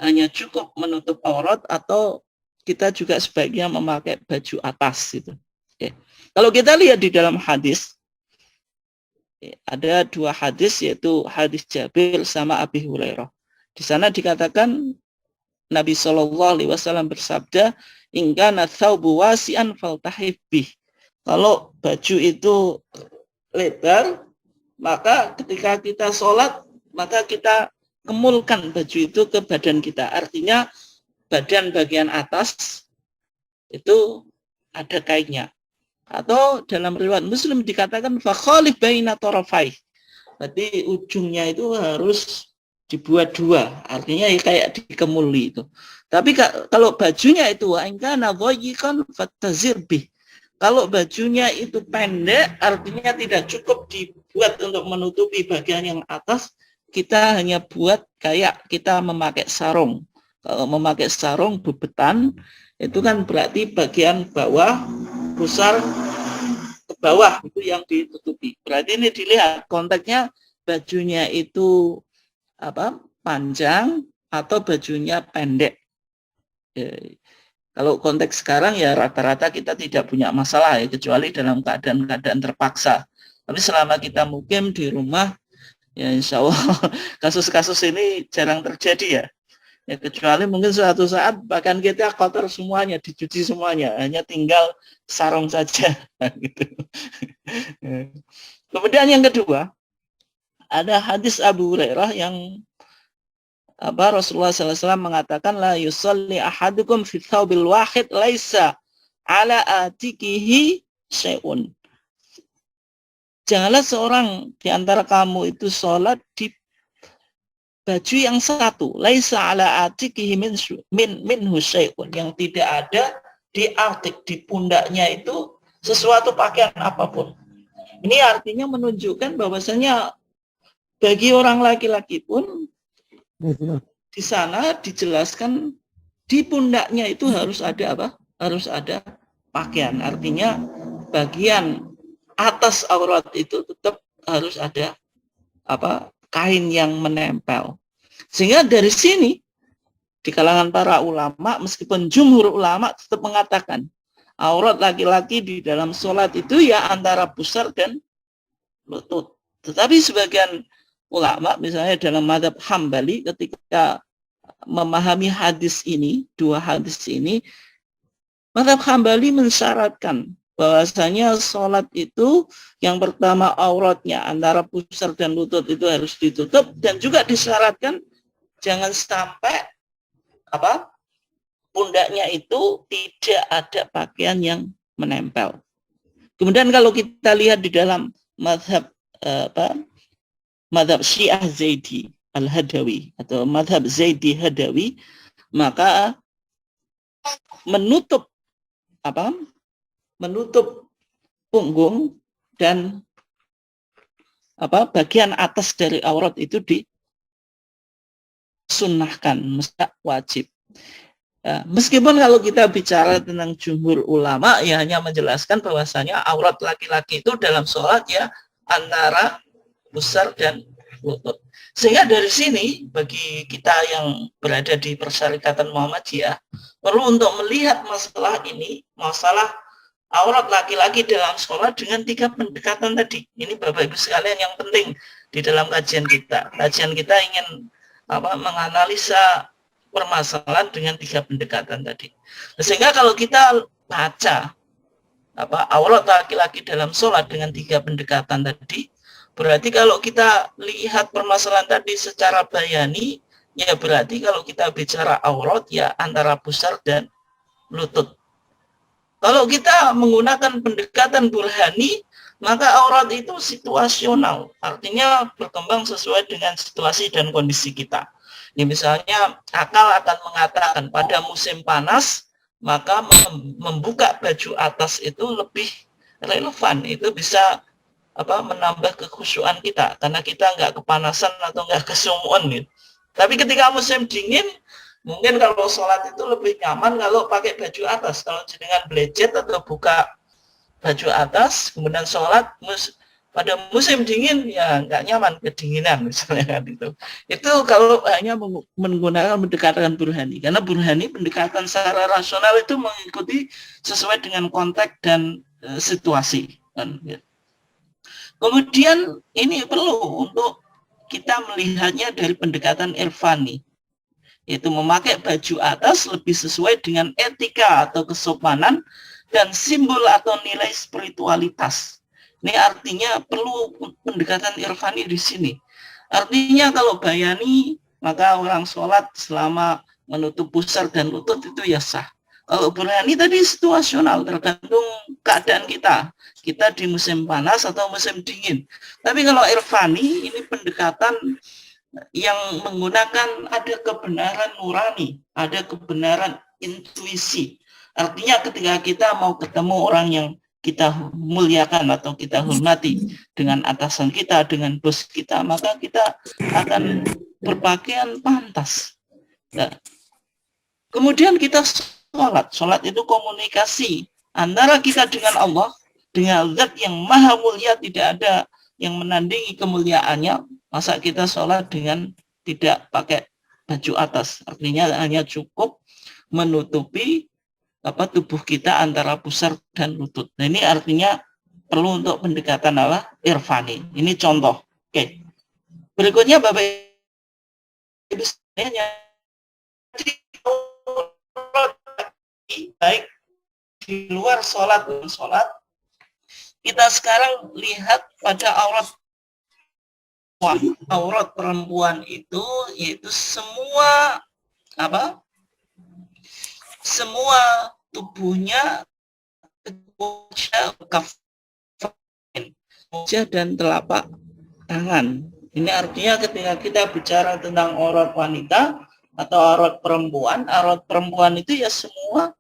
hanya cukup menutup aurat atau kita juga sebaiknya memakai baju atas gitu. Oke. Kalau kita lihat di dalam hadis, ada dua hadis, yaitu hadis Jabir sama Abi Hurairah. Di sana dikatakan Nabi SAW bersabda, "Ingkana thawbu wasi'an faltahib bih." Kalau baju itu lebar, maka ketika kita sholat, maka kita kemulkan baju itu ke badan kita. Artinya badan bagian atas itu ada kainnya. Atau dalam riwayat Muslim dikatakan fakhalif baina tarafai. berarti ujungnya itu harus dibuat dua, artinya ya kayak dikemuli itu. Tapi kalau bajunya itu ingkana dhayiqan fattazir bih. Kalau bajunya itu pendek, artinya tidak cukup dibuat untuk menutupi bagian yang atas, kita hanya buat kayak kita memakai sarung. Kalau memakai sarung bebetan, itu kan berarti bagian bawah, pusar ke bawah itu yang ditutupi. Berarti ini dilihat konteksnya bajunya itu panjang atau bajunya pendek. Kalau konteks sekarang ya rata-rata kita tidak punya masalah ya, kecuali dalam keadaan-keadaan terpaksa. Tapi selama kita mukim di rumah, ya insya Allah kasus-kasus ini jarang terjadi ya. Ya kecuali mungkin suatu saat bahkan kita kotor semuanya, dicuci semuanya, hanya tinggal sarung saja. Gitu. Kemudian yang kedua, ada hadis Abu Hurairah yang Rasulullah SAW mengatakan la yusalli ahadukum fi thawbil wahid laisa ala atikihi syai'un. Janganlah seorang di antara kamu itu sholat di baju yang satu, laisa ala atikihi minhu syai'un, yang tidak ada di atik, di pundaknya itu sesuatu pakaian apapun. Ini artinya menunjukkan bahwasanya bagi orang laki-laki pun di sana dijelaskan di pundaknya itu harus ada Harus ada pakaian. Artinya bagian atas aurat itu tetap harus ada kain yang menempel. Sehingga dari sini di kalangan para ulama, meskipun jumhur ulama tetap mengatakan aurat laki-laki di dalam sholat itu ya antara pusar dan lutut. Tetapi sebagian ulama, misalnya dalam mazhab Hambali, ketika memahami hadis ini, dua hadis ini, mazhab Hambali mensyaratkan bahwasanya sholat itu yang pertama auratnya antara pusar dan lutut itu harus ditutup, dan juga disyaratkan jangan sampai pundaknya itu tidak ada pakaian yang menempel. Kemudian kalau kita lihat di dalam mazhab mazhab Syiah Zaidi Al-Hadawi atau mazhab Zaidi Hadawi, maka menutup punggung dan bagian atas dari aurat itu disunnahkan, wajib. Ya, meskipun kalau kita bicara tentang jumhur ulama ya hanya menjelaskan bahwasanya aurat laki-laki itu dalam sholat ya antara pusar dan lutut. Sehingga dari sini bagi kita yang berada di Persyarikatan Muhammadiyah perlu untuk melihat masalah ini, masalah aurat laki-laki dalam sholat dengan 3 pendekatan tadi. Ini Bapak Ibu sekalian yang penting di dalam kajian kita. Kajian kita ingin menganalisa permasalahan dengan 3 pendekatan tadi. Sehingga kalau kita baca aurat laki-laki dalam sholat dengan 3 pendekatan tadi, berarti kalau kita lihat permasalahan tadi secara bayani, ya berarti kalau kita bicara aurat ya antara pusar dan lutut. Kalau kita menggunakan pendekatan burhani, maka aurat itu situasional, artinya berkembang sesuai dengan situasi dan kondisi kita. Ini misalnya akal akan mengatakan pada musim panas, maka membuka baju atas itu lebih relevan, itu bisa menambah kekhusyuan kita karena kita nggak kepanasan atau nggak kesumuan gitu. Tapi ketika musim dingin, mungkin kalau sholat itu lebih nyaman kalau pakai baju atas. Kalau dengan blecet atau buka baju atas kemudian sholat pada musim dingin ya nggak nyaman, kedinginan misalnya kan itu. Itu kalau hanya menggunakan pendekatan burhani, karena burhani pendekatan secara rasional itu mengikuti sesuai dengan konteks dan situasi kan gitu. Kemudian ini perlu untuk kita melihatnya dari pendekatan irfani, yaitu memakai baju atas lebih sesuai dengan etika atau kesopanan dan simbol atau nilai spiritualitas. Ini artinya perlu pendekatan irfani di sini. Artinya kalau bayani, maka orang sholat selama menutup pusar dan lutut itu ya sah. Burhani tadi situasional, tergantung keadaan kita. Kita di musim panas atau musim dingin. Tapi kalau irfani ini pendekatan yang menggunakan ada kebenaran nurani, ada kebenaran intuisi. Artinya ketika kita mau ketemu orang yang kita muliakan atau kita hormati dengan atasan kita, dengan bos kita, maka kita akan berpakaian pantas. Nah, kemudian kita sholat. Sholat itu komunikasi antara kita dengan Allah, dengan zat yang maha mulia, tidak ada yang menandingi kemuliaannya. Masa kita sholat dengan tidak pakai baju atas, artinya hanya cukup menutupi tubuh kita antara pusar dan lutut. Nah, ini artinya perlu untuk pendekatan irfani. Ini contoh. Oke. Berikutnya Bapak Ibu sekalian, baik di luar sholat dan sholat, kita sekarang lihat pada aurat perempuan itu, yaitu semua tubuhnya, wajah dan telapak tangan. Ini artinya ketika kita bicara tentang aurat wanita atau aurat perempuan itu ya semua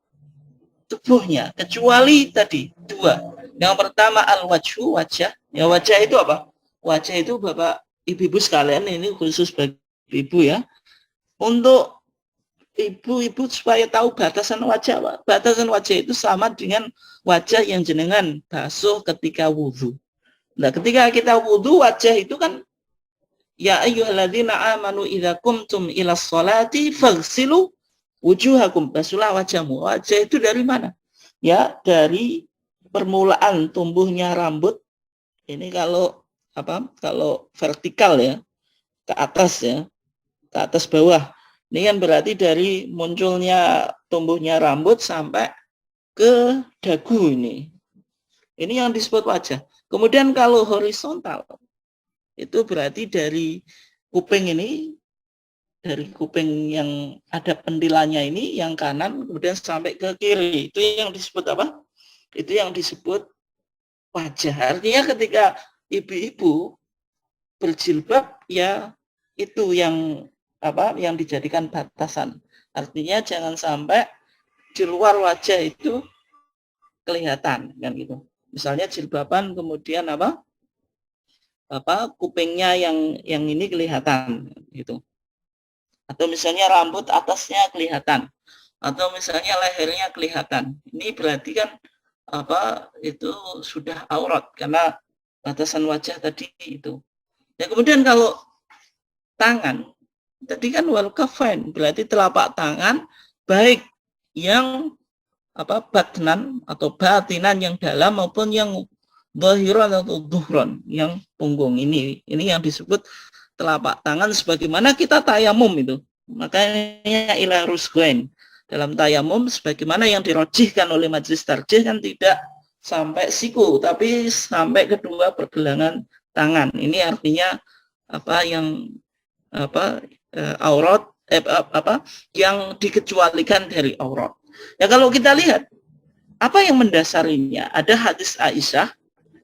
tubuhnya, kecuali tadi dua. Yang pertama al-wajhu, wajah. Ya, wajah itu apa? Wajah itu Bapak Ibu-ibu sekalian, ini khusus bagi ibu ya. Untuk ibu-ibu supaya tahu batasan wajah, Pak. Batasan wajah itu sama dengan wajah yang jenengan basuh ketika wudhu. Nah, ketika kita wudhu, wajah itu kan ya ayyuhalladzina amanu idza qumtum ila sholati faghsilu wujuhakum, basuhlah wajahmu. Wajah itu dari mana? Ya, dari permulaan tumbuhnya rambut. Ini kalau vertikal ya, ke atas ya, ke atas bawah. Ini kan berarti dari munculnya tumbuhnya rambut sampai ke dagu ini. Ini yang disebut wajah. Kemudian kalau horizontal, itu berarti dari kuping ini, dari kuping yang ada pentilanya ini, yang kanan, kemudian sampai ke kiri. Itu yang disebut apa? Itu yang disebut wajah. Artinya ketika ibu-ibu berjilbab, ya itu yang dijadikan batasan. Artinya jangan sampai di luar wajah itu kelihatan, kan gitu. Misalnya jilbaban kemudian kupingnya yang ini kelihatan gitu. Atau misalnya rambut atasnya kelihatan, atau misalnya lehernya kelihatan. Ini berarti kan itu sudah aurat karena batasan wajah tadi itu. Ya, kemudian kalau tangan tadi kan wal kafain, berarti telapak tangan, baik yang batnan atau batinan yang dalam maupun yang zahiran atau dhuhran yang punggung. Ini yang disebut telapak tangan sebagaimana kita tayamum itu. Makanya ila rusghain. Dalam tayamum sebagaimana yang dirojihkan oleh majelis tarjih kan tidak sampai siku tapi sampai kedua pergelangan tangan. Ini artinya aurat yang dikecualikan dari aurat. Ya, kalau kita lihat apa yang mendasarinya, ada hadis Aisyah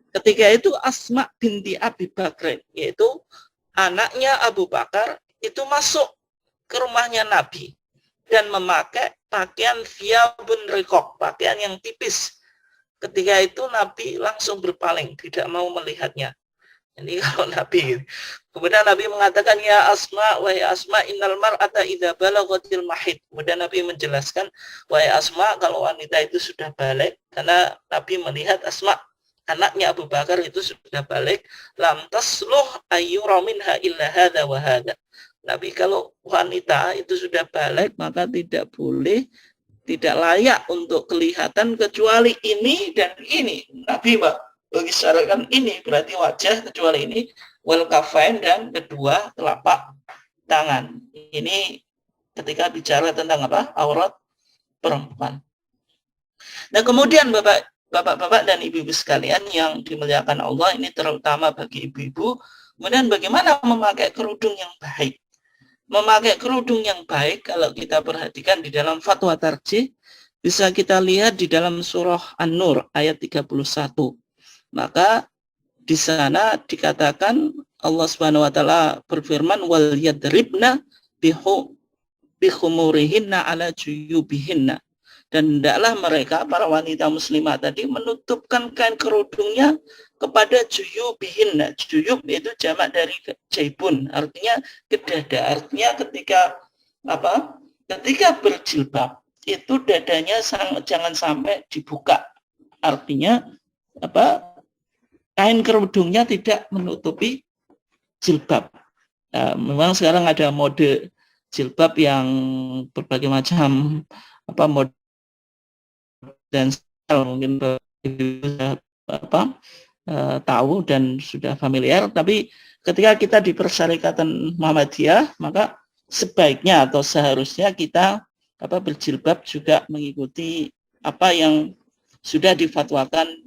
ketika itu Asma binti Abi Bakr, yaitu anaknya Abu Bakar, itu masuk ke rumahnya Nabi dan memakai pakaian thiyabun riqaq, pakaian yang tipis. Ketika itu Nabi langsung berpaling, tidak mau melihatnya. Ini kalau Nabi. Kemudian Nabi mengatakan, ya Asma, wahai Asma, innal mar'ata idza balaghatil mahid. Kemudian Nabi menjelaskan, wahai Asma, kalau wanita itu sudah balik, karena Nabi melihat Asma, anaknya Abu Bakar itu sudah balik, lam tasluh ayyura minha illa hadza wa hadza. Nabi, kalau wanita itu sudah balik, maka tidak boleh, tidak layak untuk kelihatan kecuali ini dan ini. Nabi mengisyaratkan ini berarti wajah kecuali ini, wal kafain, dan kedua telapak tangan. Ini ketika bicara tentang aurat perempuan. Nah, kemudian Bapak-bapak dan ibu-ibu sekalian yang dimuliakan Allah, ini terutama bagi ibu-ibu, kemudian bagaimana memakai kerudung yang baik. Memakai kerudung yang baik, kalau kita perhatikan di dalam fatwa tarjih, bisa kita lihat di dalam surah An-Nur ayat 31. Maka di sana dikatakan Allah Subhanahu wa taala berfirman wal yadribna bihumurihinna ala juyubihinna, dan hendaklah mereka para wanita muslimah tadi menutupkan kain kerudungnya kepada juyubihinna. Juyub itu jamak dari jaibun, artinya ke dada. Artinya ketika berjilbab itu dadanya jangan sampai dibuka. Artinya kain kerudungnya tidak menutupi jilbab. Memang sekarang ada mode jilbab yang berbagai macam mode dan mungkin tahu dan sudah familiar. Tapi ketika kita di Persyarikatan Muhammadiyah, maka sebaiknya atau seharusnya kita berjilbab juga mengikuti apa yang sudah difatwakan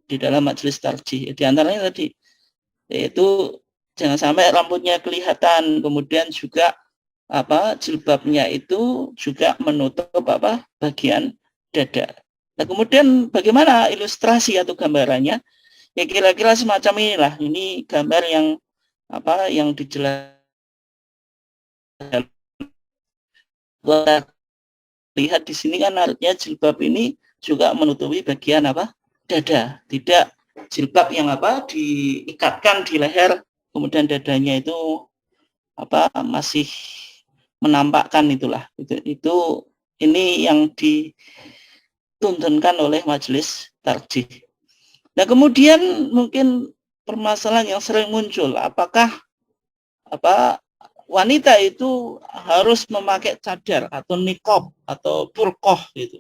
di dalam majelis tarjih. Di antaranya tadi yaitu jangan sampai rambutnya kelihatan, kemudian juga jilbabnya itu juga menutup bagian dada. Nah, kemudian bagaimana ilustrasi atau gambarannya? Ya kira-kira semacam inilah. Ini gambar yang dijelaskan. Lihat di sini kan artinya jilbab ini juga menutupi bagian dada. Tidak jilbab yang diikatkan di leher, kemudian dadanya itu masih menampakkan itulah. Itu ini yang dituntunkan oleh majelis tarjih. Nah, kemudian mungkin permasalahan yang sering muncul, apakah wanita itu harus memakai cadar atau niqab atau burqah gitu.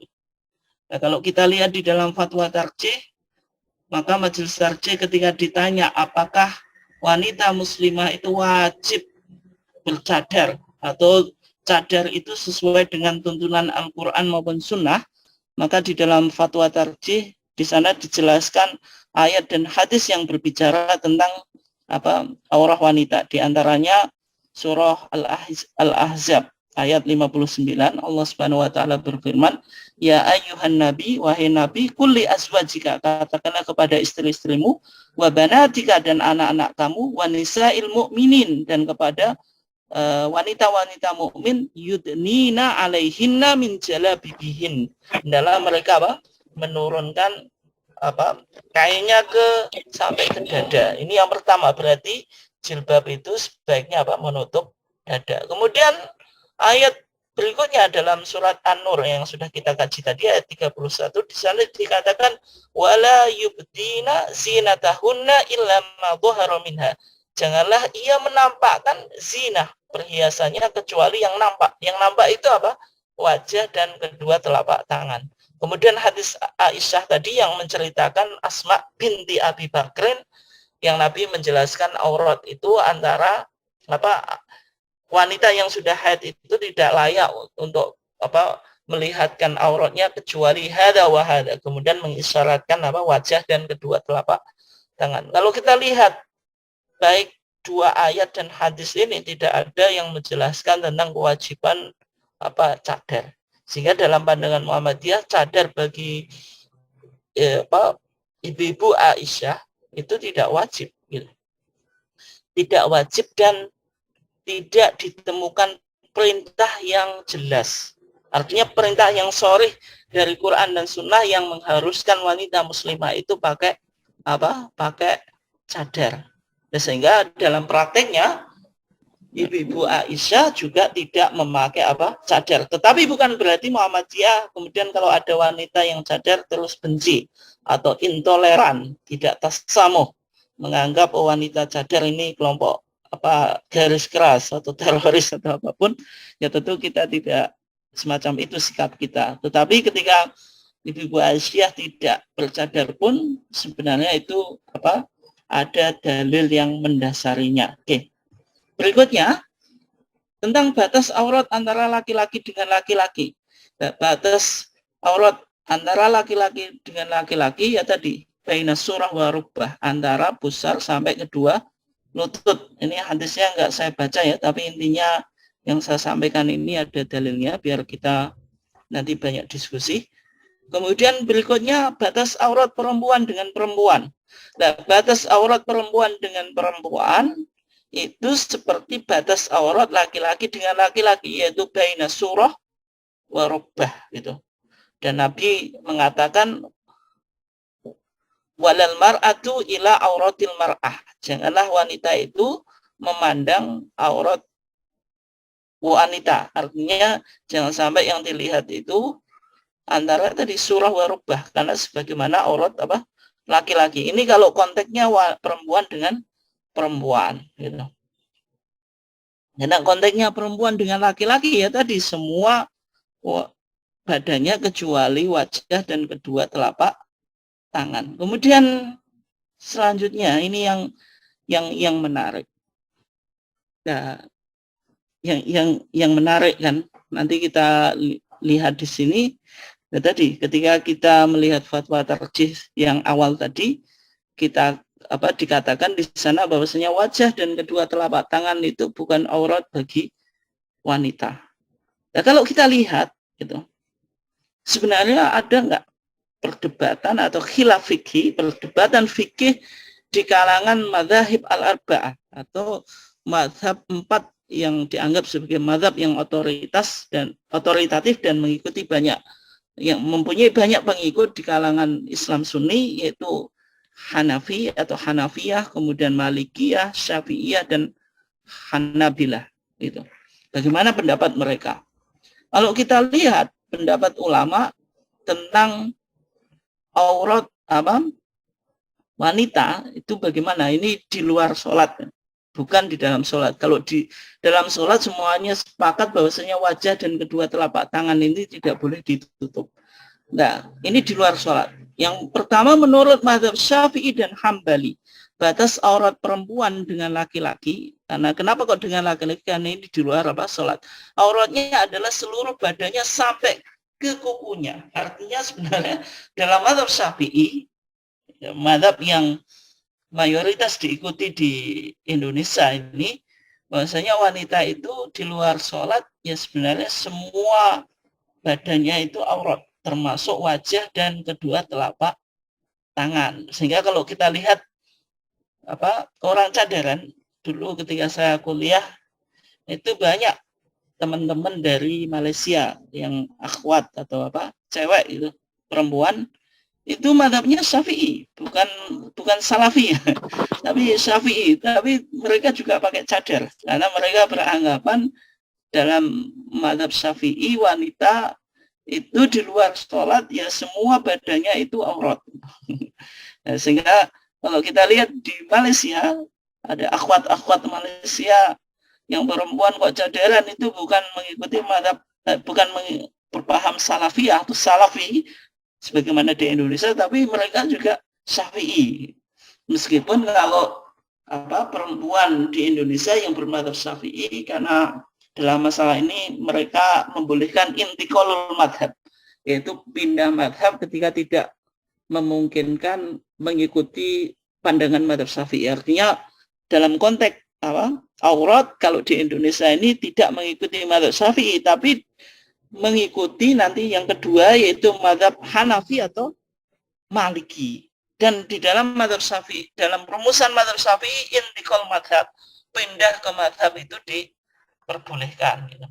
Nah, kalau kita lihat di dalam fatwa tarjih, maka majelis tarjih ketika ditanya apakah wanita muslimah itu wajib bercadar atau cadar itu sesuai dengan tuntunan Al-Quran maupun Sunnah, maka di dalam fatwa tarjih di sana dijelaskan ayat dan hadis yang berbicara tentang aurah wanita. Di antaranya surah Al-Ahzab ayat 59, Allah Subhanahu wa taala berfirman, ya ayyuhan nabi, wahai nabi, kulli azwajika, katakanlah kepada istri-istrimu, wa banatika, dan anak-anak kamu, wa nisa'il mu'minin, dan kepada wanita-wanita mukmin, yudnina alaihinna min jalabibihin, hendaklah mereka menurunkan kainnya sampai ke dada. Ini yang pertama, berarti jilbab itu sebaiknya menutup dada. Kemudian ayat berikutnya dalam surat An-Nur yang sudah kita kaji tadi ayat 31, di sana dikatakan wala yubdina zinatahunna illa ma dhahara minha. Janganlah ia menampakkan zinah, perhiasannya, kecuali yang nampak. Yang nampak itu wajah dan kedua telapak tangan. Kemudian hadis Aisyah tadi yang menceritakan Asma binti Abi Bakrin, yang Nabi menjelaskan aurat itu antara wanita yang sudah haid itu tidak layak untuk melihatkan auratnya kecuali hada wa hada, kemudian mengisyaratkan wajah dan kedua telapak tangan. Kalau kita lihat baik dua ayat dan hadis ini tidak ada yang menjelaskan tentang kewajiban cadar. Sehingga dalam pandangan Muhammadiyah cadar bagi ibu-ibu Aisyah itu tidak wajib, gitu. Tidak wajib dan tidak ditemukan perintah yang jelas. Artinya perintah yang sharih dari Quran dan Sunnah yang mengharuskan wanita muslimah itu pakai cadar. Sehingga dalam prakteknya ibu-ibu Aisyah juga tidak memakai cadar. Tetapi bukan berarti Muhammadiyah kemudian kalau ada wanita yang cadar terus benci atau intoleran, tidak tasamuh, menganggap wanita cadar ini kelompok garis keras atau teroris atau apapun. Ya tentu kita tidak semacam itu sikap kita. Tetapi ketika ibu-ibu Aisyah tidak bercadar pun sebenarnya itu ada dalil yang mendasarinya. Oke. Berikutnya tentang batas aurat antara laki-laki dengan laki-laki. Batas aurat antara laki-laki dengan laki-laki ya tadi baina surah wa rukbah, antara pusar sampai kedua lutut. Ini hadisnya enggak saya baca ya, tapi intinya yang saya sampaikan ini ada dalilnya biar kita nanti banyak diskusi. Kemudian berikutnya batas aurat perempuan dengan perempuan. Nah, batas aurat perempuan dengan perempuan itu seperti batas aurat laki-laki dengan laki-laki, yaitu baina surah wa rubbah gitu. Dan Nabi mengatakan walal mar'atu ila auratil mar'ah. Janganlah wanita itu memandang aurat wanita. Artinya jangan sampai yang dilihat itu antara tadi surah wa rubbah, karena sebagaimana aurat apa laki-laki. Ini kalau konteksnya perempuan dengan perempuan gitu. Karena konteksnya perempuan dengan laki-laki ya tadi semua badannya kecuali wajah dan kedua telapak tangan. Kemudian selanjutnya ini yang menarik. Nah, yang menarik kan nanti kita lihat di sini. Nah, tadi ketika kita melihat fatwa tarjih yang awal tadi, kita dikatakan di sana bahwasanya wajah dan kedua telapak tangan itu bukan aurat bagi wanita. Nah, kalau kita lihat gitu, sebenarnya ada nggak perdebatan atau khilaf fikih, perdebatan fikih di kalangan madzhab al-arba'ah atau mazhab 4 yang dianggap sebagai mazhab yang otoritatif dan mengikuti banyak, yang mempunyai banyak pengikut di kalangan Islam Sunni, yaitu Hanafi atau Hanafiyah, kemudian Malikiyah, Syafi'iyah, dan Hanabilah. Gitu. Bagaimana pendapat mereka? Kalau kita lihat pendapat ulama tentang aurat wanita itu bagaimana? Ini di luar sholat, bukan di dalam sholat. Kalau di dalam sholat semuanya sepakat bahwasanya wajah dan kedua telapak tangan ini tidak boleh ditutup. Nah, ini di luar sholat. Yang pertama menurut mazhab Syafi'i dan Hambali, batas aurat perempuan dengan laki-laki. Karena kenapa kok dengan laki-laki? Karena ini di luar sholat. Auratnya adalah seluruh badannya sampai ke kukunya. Artinya sebenarnya dalam mazhab Syafi'i, mazhab yang mayoritas diikuti di Indonesia ini, bahwasanya wanita itu di luar sholat ya sebenarnya semua badannya itu aurat, termasuk wajah dan kedua telapak tangan. Sehingga kalau kita lihat orang cadaran dulu ketika saya kuliah itu banyak teman-teman dari Malaysia yang akhwat atau cewek itu perempuan itu mazhabnya Syafi'i, bukan Salafi tapi Syafi'i, tapi mereka juga pakai cadar karena mereka beranggapan dalam mazhab Syafi'i wanita itu di luar sholat ya semua badannya itu aurat. Nah, sehingga kalau kita lihat di Malaysia ada akhwat Malaysia yang perempuan kok cadaran itu bukan mengikuti mazhab, bukan berpaham Salafiyah atau Salafi sebagaimana di Indonesia, tapi mereka juga Syafi'i. Meskipun kalau perempuan di Indonesia yang bermadzhab Syafi'i, karena dalam masalah ini mereka membolehkan intiqalul madhab, yaitu pindah madhab ketika tidak memungkinkan mengikuti pandangan madhab Syafi'i. Artinya dalam konteks aurat kalau di Indonesia ini tidak mengikuti madhab Syafi'i, tapi mengikuti nanti yang kedua yaitu mazhab Hanafi atau Maliki. Dan di dalam mazhab Syafi'i, dalam rumusan mazhab Syafi'i, intiqal mazhab, pindah ke mazhab itu diperbolehkan. Gitu.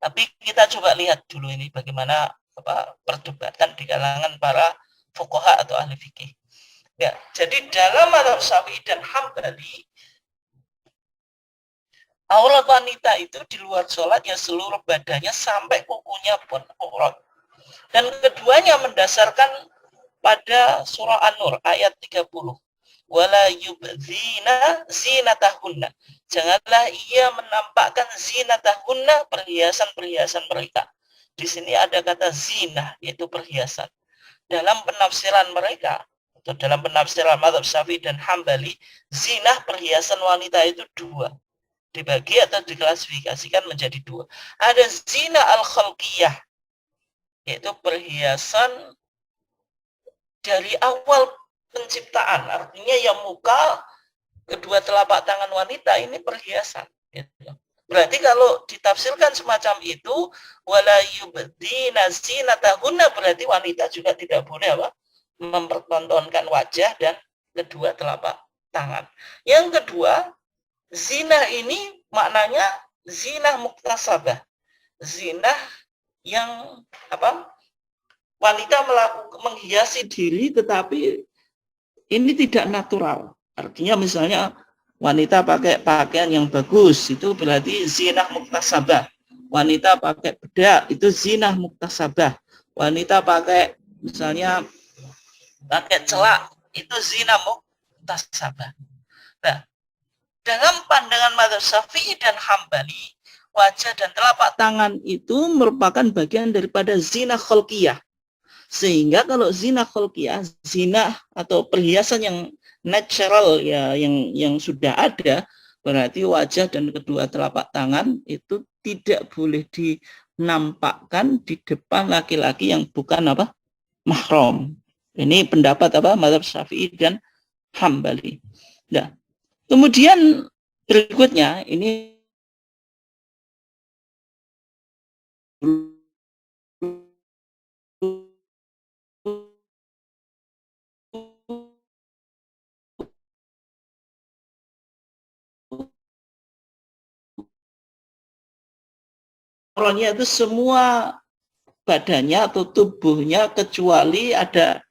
Tapi kita coba lihat dulu ini bagaimana perdebatan di kalangan para fuqaha atau ahli fikih. Ya, jadi dalam mazhab Syafi'i dan Hambali, aurat wanita itu di luar sholat ya seluruh badannya sampai kukunya pun aurat. Dan keduanya mendasarkan pada surah An-Nur ayat 30. Wala yubdzina zinatahunna. Janganlah ia menampakkan zinatahunna, perhiasan-perhiasan mereka. Di sini ada kata zina, yaitu perhiasan. Dalam penafsiran mereka, atau dalam penafsiran mazhab Syafi'i dan Hambali, zina perhiasan wanita itu dua. Dibagi atau diklasifikasikan menjadi dua. Ada zina al-khalqiyah, yaitu perhiasan dari awal penciptaan. Artinya yang muka, kedua telapak tangan wanita ini perhiasan. Gitu. Berarti kalau ditafsirkan semacam itu, wala yubdina zinatahunna, berarti wanita juga tidak boleh apa? Mempertontonkan wajah dan kedua telapak tangan. Yang kedua, zina ini maknanya zina muktasabah. Zina yang apa? Wanita menghiasi diri tetapi ini tidak natural. Artinya misalnya wanita pakai pakaian yang bagus, itu berarti zina muktasabah. Wanita pakai bedak, itu zina muktasabah. Wanita pakai misalnya pakai celak, itu zina muktasabah. Nah, dalam pandangan mazhab Syafi'i dan Hambali, wajah dan telapak tangan itu merupakan bagian daripada zina kholqiyah. Sehingga kalau zina kholqiyah, zina atau perhiasan yang natural ya, yang sudah ada, berarti wajah dan kedua telapak tangan itu tidak boleh dinampakkan di depan laki-laki yang bukan apa? Mahram. Ini pendapat apa? Mazhab Syafi'i dan Hambali. Nah, kemudian berikutnya ini itu semua badannya atau tubuhnya kecuali ada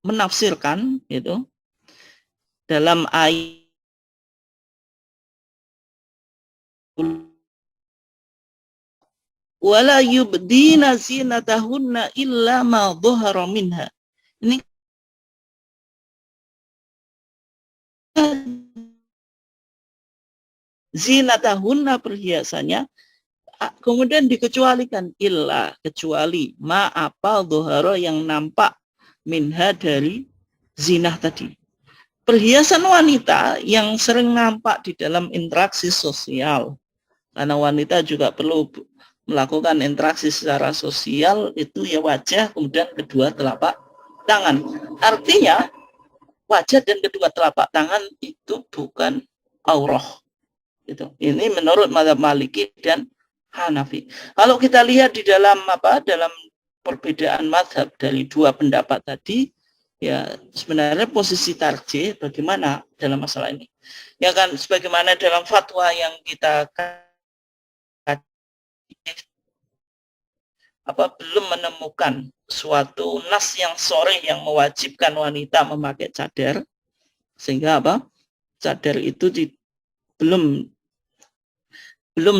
menafsirkan itu dalam ayat wala yubdina zinatahunna illa ma dhahara minha. Ini zinatahunna perhiasannya, kemudian dikecualikan illa kecuali ma apa dhahara yang nampak minha dari zinah tadi. Perhiasan wanita yang sering nampak di dalam interaksi sosial, karena wanita juga perlu melakukan interaksi secara sosial, itu ya wajah, kemudian kedua telapak tangan. Artinya wajah dan kedua telapak tangan itu bukan aurah. Ini menurut mazhab Maliki dan Hanafi. Kalau kita lihat di dalam dalam perbedaan mazhab dari dua pendapat tadi, ya sebenarnya posisi tarjih bagaimana dalam masalah ini. Ya kan, sebagaimana dalam fatwa yang kita belum menemukan suatu nas yang sharih yang mewajibkan wanita memakai cadar, sehingga cadar itu belum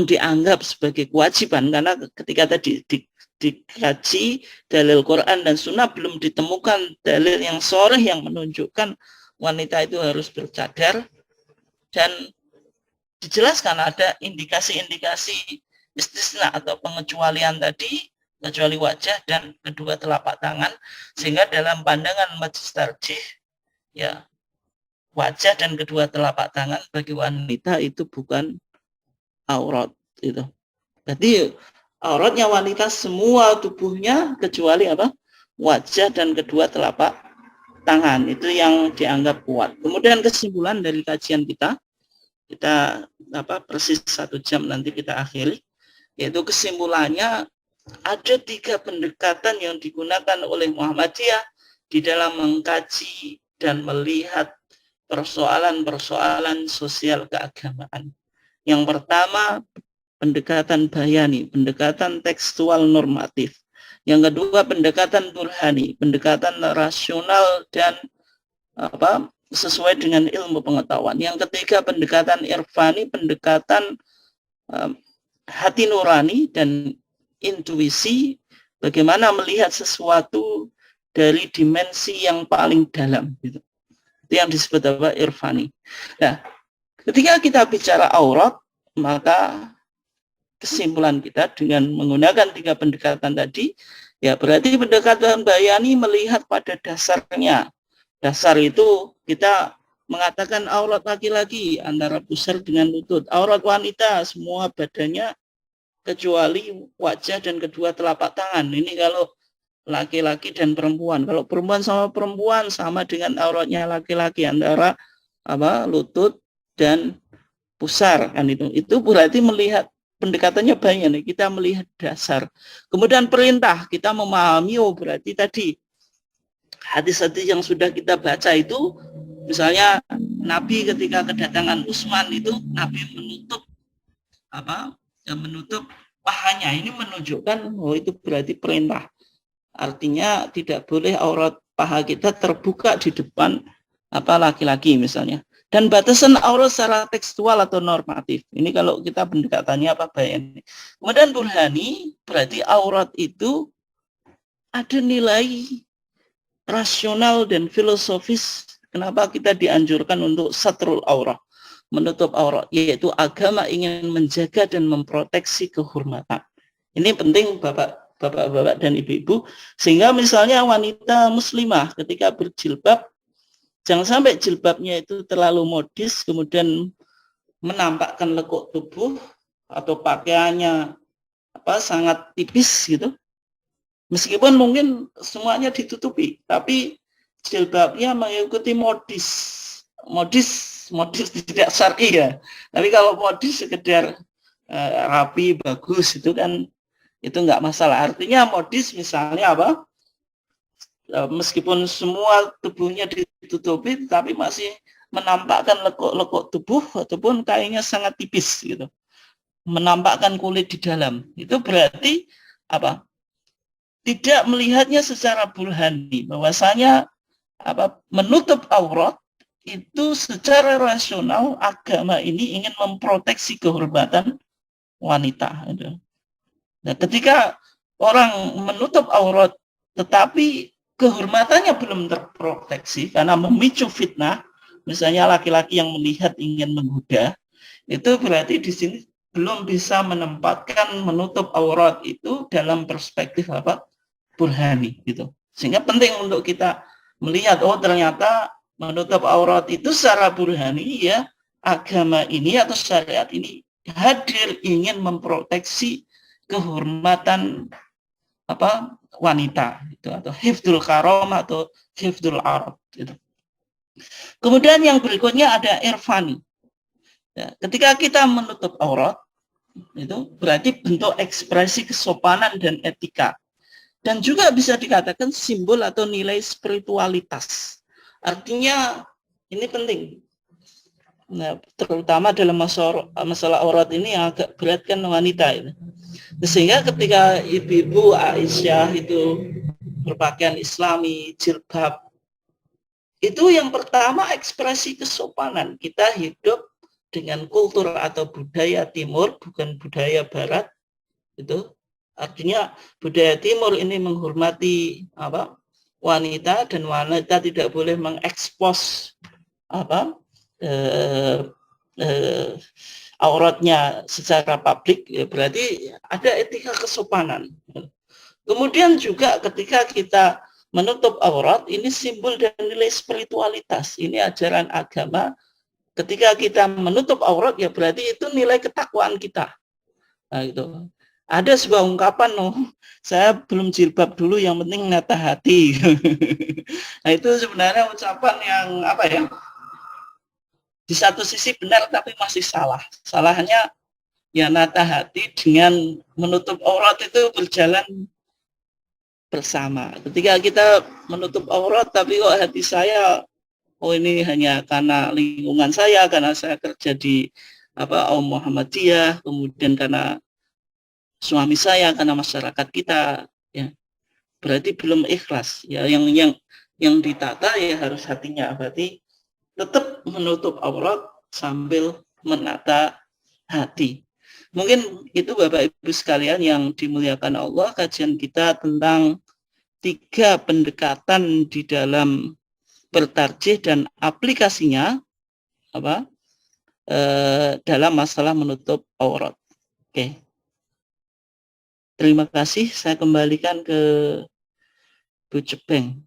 dianggap sebagai kewajiban, karena ketika tadi dikaji dalil Quran dan Sunnah belum ditemukan dalil yang sharih yang menunjukkan wanita itu harus bercadar, dan dijelaskan ada indikasi-indikasi istisna atau pengecualian tadi, kecuali wajah dan kedua telapak tangan, sehingga dalam pandangan majelis tarjih ya wajah dan kedua telapak tangan bagi wanita itu bukan aurat itu. Jadi auratnya wanita semua tubuhnya kecuali wajah dan kedua telapak tangan, itu yang dianggap kuat. Kemudian kesimpulan dari kajian kita persis 1 jam nanti kita akhiri, yaitu kesimpulannya ada 3 pendekatan yang digunakan oleh Muhammadiyah di dalam mengkaji dan melihat persoalan-persoalan sosial keagamaan. Yang pertama, pendekatan bayani, pendekatan tekstual normatif. Yang kedua, pendekatan burhani, pendekatan rasional dan sesuai dengan ilmu pengetahuan. Yang ketiga, pendekatan irfani, pendekatan hati nurani dan intuisi, bagaimana melihat sesuatu dari dimensi yang paling dalam. Itu yang disebut irfani. Nah, ketika kita bicara aurat, maka kesimpulan kita dengan menggunakan 3 pendekatan tadi, ya berarti pendekatan bayani melihat pada dasarnya. Dasar itu kita mengatakan aurat laki-laki antara pusar dengan lutut. Aurat wanita semua badannya kecuali wajah dan kedua telapak tangan. Ini kalau laki-laki dan perempuan. Kalau perempuan sama perempuan sama dengan auratnya laki-laki antara lutut dan pusar kan itu. Itu berarti melihat pendekatannya banyak nih. Kita melihat dasar. Kemudian perintah kita memahami berarti tadi hadis-hadis yang sudah kita baca itu, misalnya Nabi ketika kedatangan Utsman itu Nabi menutup pahanya. Ini menunjukkan itu berarti perintah. Artinya tidak boleh aurat paha kita terbuka di depan laki-laki misalnya. Dan batasan aurat secara tekstual atau normatif. Ini kalau kita pendekatannya bayan. Kemudian burhani berarti aurat itu ada nilai rasional dan filosofis. Kenapa kita dianjurkan untuk satrul aurat, menutup aurat, yaitu agama ingin menjaga dan memproteksi kehormatan. Ini penting bapak-bapak dan ibu-ibu, sehingga misalnya wanita muslimah ketika berjilbab, jangan sampai jilbabnya itu terlalu modis, kemudian menampakkan lekuk tubuh atau pakaiannya sangat tipis gitu. Meskipun mungkin semuanya ditutupi, tapi jilbabnya mengikuti modis tidak syar'i ya. Tapi kalau modis sekedar rapi, bagus itu kan itu enggak masalah. Artinya modis misalnya meskipun semua tubuhnya ditutupi tapi masih menampakkan lekuk-lekuk tubuh ataupun kainnya sangat tipis gitu. Menampakkan kulit di dalam. Itu berarti tidak melihatnya secara burhani, bahwasanya menutup aurat itu secara rasional agama ini ingin memproteksi kehormatan wanita. Nah, ketika orang menutup aurat tetapi kehormatannya belum terproteksi karena memicu fitnah, misalnya laki-laki yang melihat ingin menggoda, itu berarti di sini belum bisa menempatkan menutup aurat itu dalam perspektif burhani gitu. Sehingga penting untuk kita melihat ternyata menutup aurat itu secara burhani ya, agama ini atau syariat ini hadir ingin memproteksi kehormatan wanita itu, atau hifdzul karom atau hifdzul arab gitu. Kemudian yang berikutnya ada irfani. Ya, ketika kita menutup aurat itu berarti bentuk ekspresi kesopanan dan etika. Dan juga bisa dikatakan simbol atau nilai spiritualitas. Artinya ini penting. Nah, terutama dalam masalah aurat ini yang agak berat kan wanita ini. Sehingga ketika ibu-ibu Aisyah itu berpakaian Islami, jilbab, itu yang pertama ekspresi kesopanan. Kita hidup dengan kultur atau budaya timur, bukan budaya barat. Itu artinya budaya timur ini menghormati wanita, dan wanita tidak boleh mengekspos auratnya secara publik, ya berarti ada etika kesopanan. Kemudian juga ketika kita menutup aurat, ini simbol dan nilai spiritualitas. Ini ajaran agama. Ketika kita menutup aurat, ya berarti itu nilai ketakwaan kita. Nah, itu. Ada sebuah ungkapan, saya belum jilbab dulu, yang penting nata hati. Nah, itu sebenarnya ucapan yang di satu sisi benar tapi masih salah. Salahnya ya nata hati dengan menutup aurat itu berjalan bersama. Ketika kita menutup aurat tapi kok hati saya, ini hanya karena lingkungan saya, karena saya kerja di Muhammadiyah, kemudian karena suami saya, karena masyarakat kita, ya berarti belum ikhlas. Ya yang ditata ya harus hatinya, berarti tetap menutup aurat sambil menata hati. Mungkin itu Bapak Ibu sekalian yang dimuliakan Allah, kajian kita tentang 3 pendekatan di dalam bertarjih dan aplikasinya dalam masalah menutup aurat. Oke. Terima kasih, saya kembalikan ke Bu Cepeng.